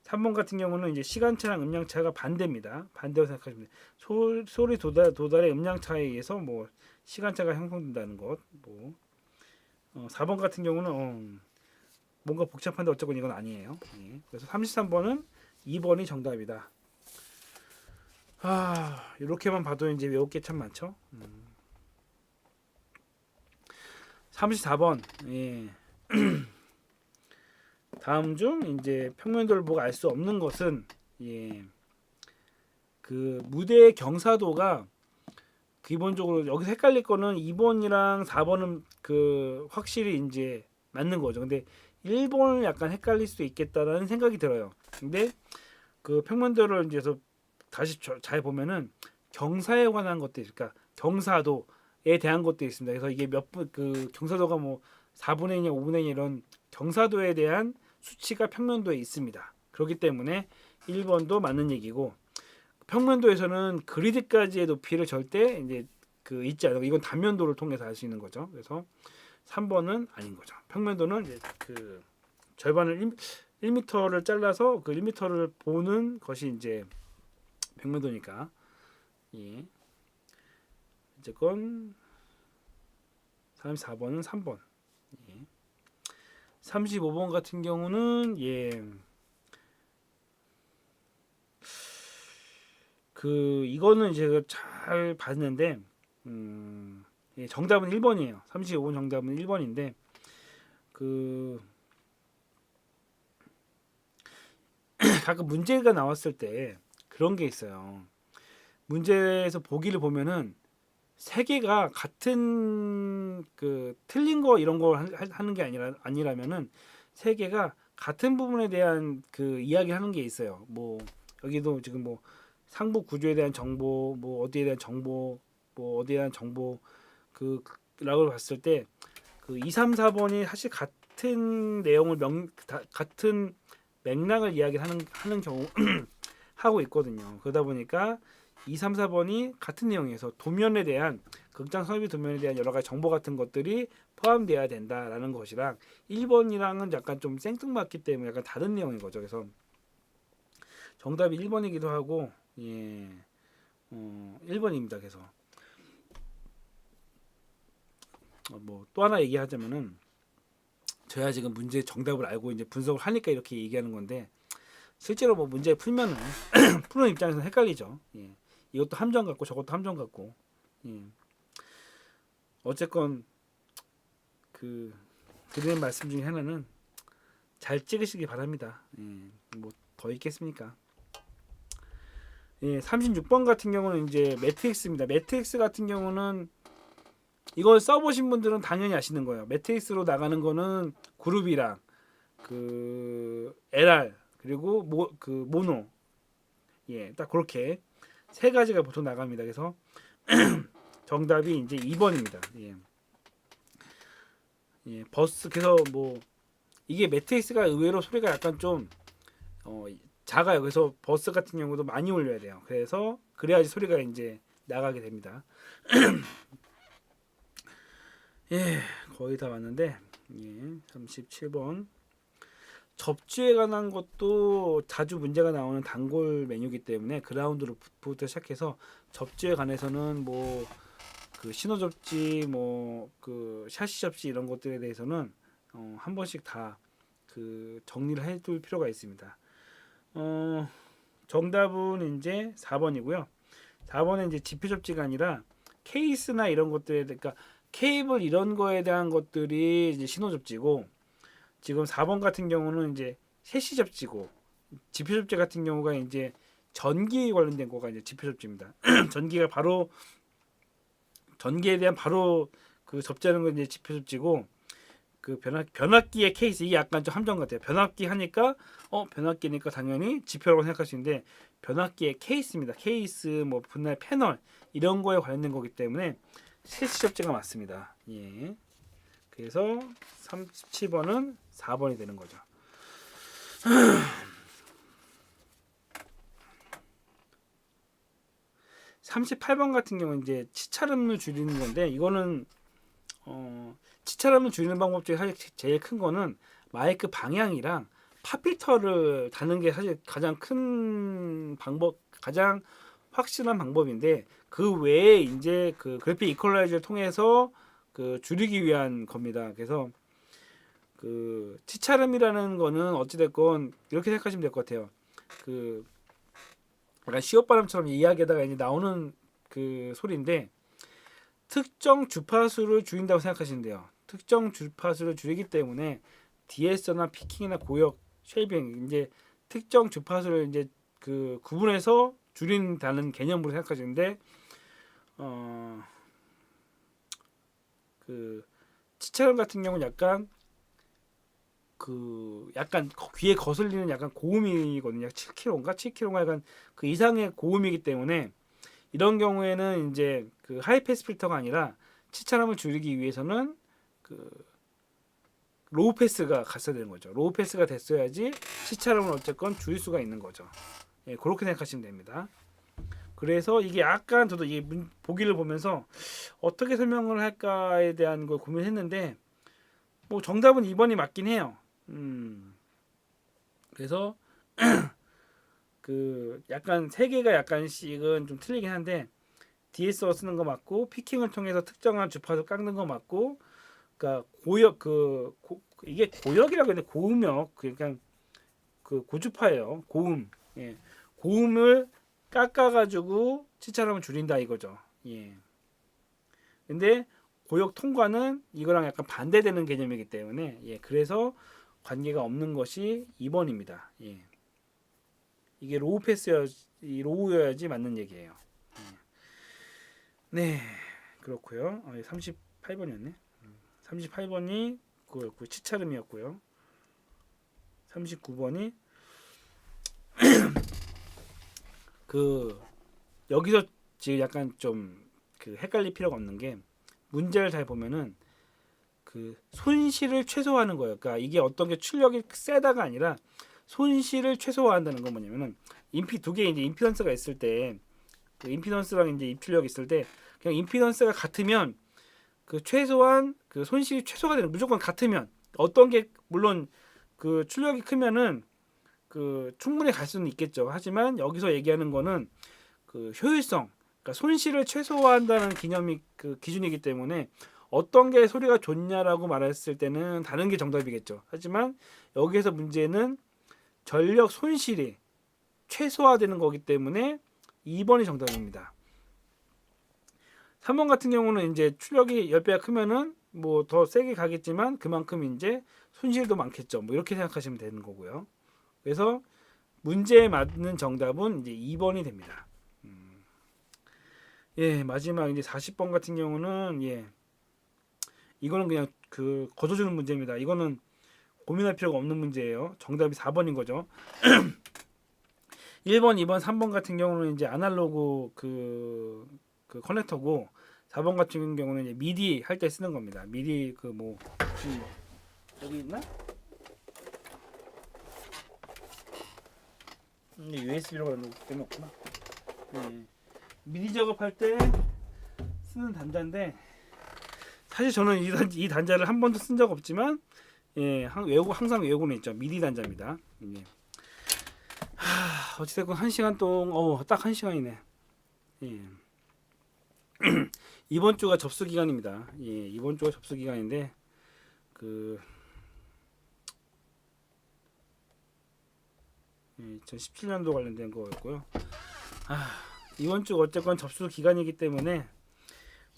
3번 같은 경우는 이제 시간차랑 음량차가 반대입니다. 반대로 생각하시면 돼요. 소리 도달의 음량차에 의해서 뭐 시간차가 형성된다는 것. 4번 같은 경우는 뭔가 복잡한데 어쨌건 이건 아니에요. 그래서 33번은 2번이 정답이다. 이렇게만 봐도 이제 외울 게 참 많죠. 34번. 다음 중 이제 평면도를 보고 알 수 없는 것은 그 무대의 경사도가 기본적으로 여기서 헷갈릴 거는 2번이랑 4번은 그 확실히 이제 맞는 거죠. 근데 1번은 약간 헷갈릴 수도 있겠다라는 생각이 들어요. 근데 그 평면도를 이제 다시 잘 보면은 경사에 관한 것도 있으니까 경사도에 대한 것도 있습니다. 그래서 이게 그 경사도가 뭐 4분의 1이냐 5분의 1 이런 경사도에 대한 수치가 평면도에 있습니다. 그렇기 때문에 1번도 맞는 얘기고 평면도에서는 그리드까지의 높이를 절대 이제 그 있지 않고 이건 단면도를 통해서 알 수 있는 거죠. 그래서 3번은 아닌 거죠. 평면도는 이제 그 절반을 1m를 잘라서 그 1m를 보는 것이 이제 평면도니까. 어쨌건 34번은 3번. 35번 같은 경우는 그 이거는 제가 잘 봤는데 정답은 1번이에요. 35번 정답은 1번인데 그 가끔 문제가 나왔을 때 그런 게 있어요. 문제에서 보기를 보면은 세 개가 같은 그 틀린 거 이런 거 하는 게 아니라면은 세 개가 같은 부분에 대한 그 이야기 하는 게 있어요. 뭐 여기도 지금 뭐 상부 구조에 대한 정보, 뭐 어디에 대한 정보, 뭐 어디에 대한 정보 그라고 봤을 때 그 2, 3, 4번이 사실 같은 내용을 같은 맥락을 이야기하는 경우 하고 있거든요. 그러다 보니까 2, 3, 4번이 같은 내용에서 도면에 대한 극장 설비 도면에 대한 여러 가지 정보 같은 것들이 포함되어야 된다라는 것이랑 1번이랑은 약간 좀 생뚱맞기 때문에 약간 다른 내용인 거죠. 그래서 정답이 1번이기도 하고 1번입니다. 그래서 뭐 또 하나 얘기하자면은 저야 지금 문제 정답을 알고 이제 분석을 하니까 이렇게 얘기하는 건데 실제로 뭐 문제 풀면은 푸는 입장에서는 헷갈리죠. 이것도 함정 같고 저것도 함정 같고. 어쨌건 그 드리는 말씀 중에 하나는 잘 찍으시기 바랍니다. 뭐 더 있겠습니까? 36번 같은 경우는 이제 매트릭스입니다. 매트릭스 같은 경우는 이걸 써보신 분들은 당연히 아시는 거예요. 매트릭스로 나가는 거는 그룹이랑 그 LR 그리고 모노 딱 그렇게 세 가지가 보통 나갑니다. 그래서 정답이 이제 2번입니다. 버스 그래서 뭐 이게 매트릭스가 의외로 소리가 약간 좀 작아요. 그래서 버스 같은 경우도 많이 올려야 돼요. 그래서 그래야지 소리가 이제 나가게 됩니다. 거의 다 왔는데 37번 접지에 관한 것도 자주 문제가 나오는 단골 메뉴이기 때문에 그라운드로부터 시작해서 접지에 관해서는 뭐 그 신호 접지 뭐 그 샤시 접지 이런 것들에 대해서는 한 번씩 다 그 정리를 해둘 필요가 있습니다. 정답은 이제 4번이고요. 4번은 이제 지표 접지가 아니라 케이스나 이런 것들에 그러니까 케이블 이런 거에 대한 것들이 이제 신호 접지고 지금 4번 같은 경우는 이제 셰시 접지고 지표 접지 같은 경우가 이제 전기 관련된 거가 이제 지표 접지입니다. 전기에 대한 바로 그 접지하는 건 이제 지표 접지고 그 변압기의 케이스 이게 약간 좀 함정 같아요. 변압기 하니까 변압기니까 당연히 지표라고 생각할 수 있는데 변압기의 케이스입니다. 케이스 뭐 분할 패널 이런 거에 관련된 거기 때문에 실시 접지가 맞습니다. 예. 그래서 37번은 4번이 되는 거죠. 38번 같은 경우는 이제 치차름을 줄이는 건데 이거는 치차름을 줄이는 방법 중에 사실 제일 큰 거는 마이크 방향이랑 팝필터를 다는 게 사실 가장 큰 방법, 가장 확실한 방법인데 그 외에 이제 그 그래픽 이퀄라이저를 통해서 그 줄이기 위한 겁니다. 그래서 그 치차름이라는 거는 어찌됐건 이렇게 생각하시면 될 것 같아요. 그 약간 시옷바람처럼 이야기하다가 이제 나오는 그 소리인데 특정 주파수를 줄인다고 생각하시면 돼요. 특정 주파수를 줄이기 때문에 DS나 피킹이나 고역, 쉐이빙 이제 특정 주파수를 이제 그 구분해서 줄인다는 개념으로 생각하시는데 그 치차름 같은 경우는 약간 귀에 거슬리는 약간 고음이거든요. 7kH인가 7kH가 약간 그 이상의 고음이기 때문에 이런 경우에는 이제 그 하이패스 필터가 아니라 치차름을 줄이기 위해서는 그 로우 패스가 갔어야 되는 거죠. 로우 패스가 됐어야지 치차름을 어쨌건 줄일 수가 있는 거죠. 예, 그렇게 생각하시면 됩니다. 그래서 이게 약간 저도 이 보기를 보면서 어떻게 설명을 할까에 대한 걸 고민했는데 뭐 정답은 2번이 맞긴 해요. 그래서 그 약간 세 개가 약간씩은 좀 틀리긴 한데 DSO 쓰는 거 맞고 피킹을 통해서 특정한 주파수 깎는 거 맞고 그러니까 고역 이게 고역이라고 했는데 고음역 그러니까 그 고주파예요. 고음. 예. 고음을 깎아 가지고 치차름을 줄인다 이거죠. 예. 근데 고역 통과는 이거랑 약간 반대되는 개념이기 때문에 예. 그래서 관계가 없는 것이 2번입니다. 예. 이게 로우여야지 맞는 얘기예요. 네, 그렇고요. 38번이었네. 38번이 그거였고 치차름이었고요. 39번이 그 여기서 지금 약간 좀 그 헷갈릴 필요가 없는 게 문제를 잘 보면은 그 손실을 최소화하는 거예요. 그러니까 이게 어떤 게 출력이 세다가 아니라 손실을 최소화한다는 건 뭐냐면은 두 개의 이제 임피던스가 있을 때 그 임피던스랑 이제 입출력이 있을 때 그냥 임피던스가 같으면 그 최소한 그 손실이 최소가 되는 무조건 같으면 어떤 게 물론 그 출력이 크면은 그 충분히 갈 수는 있겠죠. 하지만 여기서 얘기하는 거는 그 효율성, 그러니까 손실을 최소화한다는 개념이 그 기준이기 때문에 어떤 게 소리가 좋냐라고 말했을 때는 다른 게 정답이겠죠. 하지만 여기에서 문제는 전력 손실이 최소화되는 거기 때문에 2번이 정답입니다. 3번 같은 경우는 이제 출력이 10배가 크면은 뭐 더 세게 가겠지만 그만큼 이제 손실도 많겠죠. 뭐 이렇게 생각하시면 되는 거고요. 그래서 문제에 맞는 정답은 이제 2번이 됩니다. 예, 마지막 이제 40번 같은 경우는 예. 이거는 그냥 그 거둬주는 문제입니다. 이거는 고민할 필요가 없는 문제예요. 정답이 4번인 거죠. 1번, 2번, 3번 같은 경우는 이제 아날로그 그 커넥터고 4번 같은 경우는 이제 미디 할 때 쓰는 겁니다. 미디 그 뭐 여기 있나? USB로 빼놓구나. 네. 미디 작업할 때 쓰는 단자인데 사실 저는 이 단자를 한 번도 쓴 적 없지만 예, 항상 외우고는 있죠. 미디 단자입니다. 예. 어찌됐건 1시간 동안 딱 1시간이네. 예. 이번 주가 접수 기간입니다. 예, 이번 주가 접수 기간인데 그 2017년도 관련된 거였고요. 이번 주 어쨌건 접수 기간이기 때문에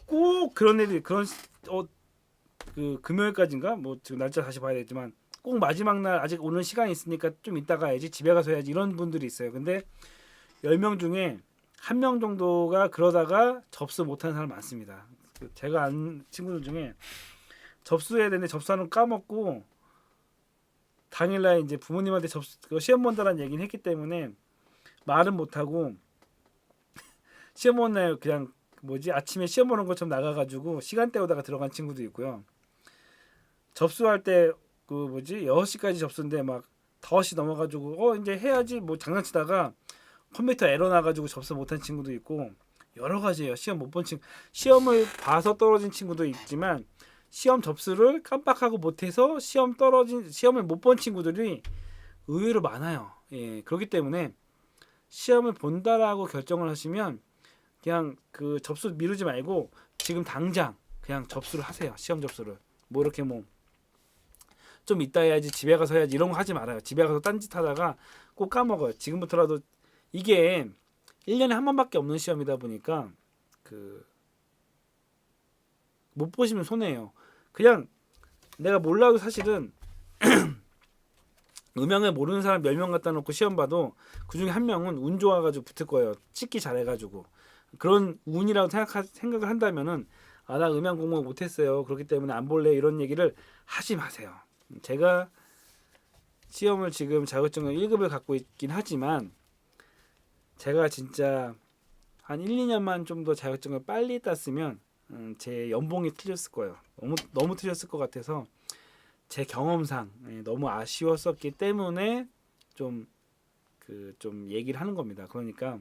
꼭 그런 애들 그 금요일까지인가 뭐 지금 날짜 다시 봐야 되겠지만 꼭 마지막 날 아직 오는 시간이 있으니까 좀 이따가 해야지 집에 가서 해야지 이런 분들이 있어요. 근데 10명 중에 1명 정도가 그러다가 접수 못하는 사람 많습니다. 제가 아는 친구들 중에 접수해야 되는데 접수하는 거 까먹고 당일날 이제 부모님한테 시험 본다라는 얘기는 했기 때문에 말은 못하고 시험 보는 날 그냥 아침에 시험 보는 것처럼 나가가지고 시간대 오다가 들어간 친구도 있고요. 접수할 때 6시까지 접수인데 막 5시 넘어가지고 이제 해야지 장난치다가 컴퓨터 에러 나가지고 접수 못한 친구도 있고 여러 가지예요. 시험 못 본 친구, 시험을 봐서 떨어진 친구도 있지만 시험 접수를 깜빡하고 못해서 시험을 못 본 친구들이 의외로 많아요. 예, 그렇기 때문에 시험을 본다라고 결정을 하시면 그냥 그 접수 미루지 말고 지금 당장 그냥 접수를 하세요. 시험 접수를 이렇게 좀 이따 해야지, 집에 가서 해야지 이런 거 하지 말아요. 집에 가서 딴짓 하다가 꼭 까먹어요. 지금부터라도 이게 1년에 한 번밖에 없는 시험이다 보니까 못 보시면 손해예요. 그냥 내가 몰라도 사실은 음향을 모르는 사람 10명 갖다 놓고 시험 봐도 그중에 한 명은 운 좋아가지고 붙을 거예요. 찍기 잘해가지고. 그런 운이라고 생각을 한다면은 나 음향 공부 못했어요. 그렇기 때문에 안 볼래, 이런 얘기를 하지 마세요. 제가 시험을 지금 자격증을 1급을 갖고 있긴 하지만 제가 진짜 한 1, 2년만 좀 더 자격증을 빨리 땄으면 제 연봉이 틀렸을 거예요. 너무 틀렸을 것 같아서 제 경험상 너무 아쉬웠었기 때문에 좀 얘기를 하는 겁니다. 그러니까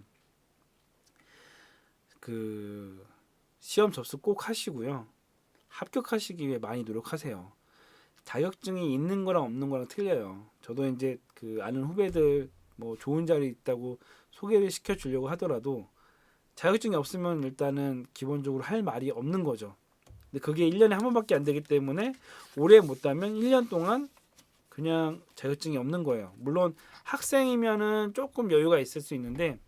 시험 접수 꼭 하시고요. 합격하시기 위해 많이 노력하세요. 자격증이 있는 거랑 없는 거랑 틀려요. 저도 이제 아는 후배들 좋은 자리 있다고 소개를 시켜주려고 하더라도 자격증이 없으면 일단은 기본적으로 할 말이 없는 거죠. 근데 그게 1년에 한 번밖에 안 되기 때문에 오래 못 따면 1년 동안 그냥 자격증이 없는 거예요. 물론 학생이면은 조금 여유가 있을 수 있는데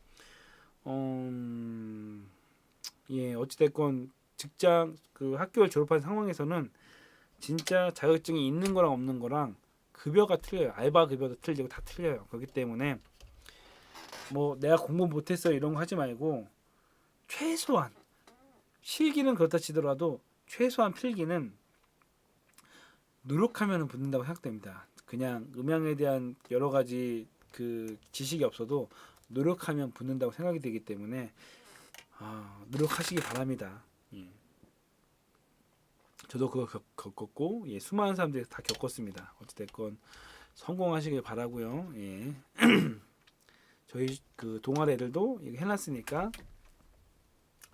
어찌됐건 직장 학교를 졸업한 상황에서는 진짜 자격증이 있는 거랑 없는 거랑 급여가 틀려요. 알바 급여도 틀리고 다 틀려요. 그렇기 때문에 내가 공부 못했어 이런 거 하지 말고 최소한 실기는 그렇다 치더라도 최소한 필기는 노력하면 붙는다고 생각됩니다. 그냥 음향에 대한 여러 가지 지식이 없어도 노력하면 붙는다고 생각이 되기 때문에 노력하시기 바랍니다. 예. 저도 그거 겪었고 수많은 사람들이 다 겪었습니다. 어찌됐건 성공하시길 바라고요. 예. 저희 동아리 애들도 이거 해놨으니까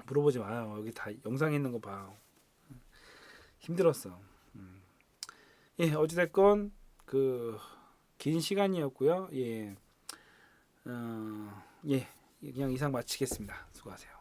물어보지 마요. 여기 다 영상에 있는 거 봐. 힘들었어. 예, 어찌됐건 긴 시간이었고요. 예, 그냥 이상 마치겠습니다. 수고하세요.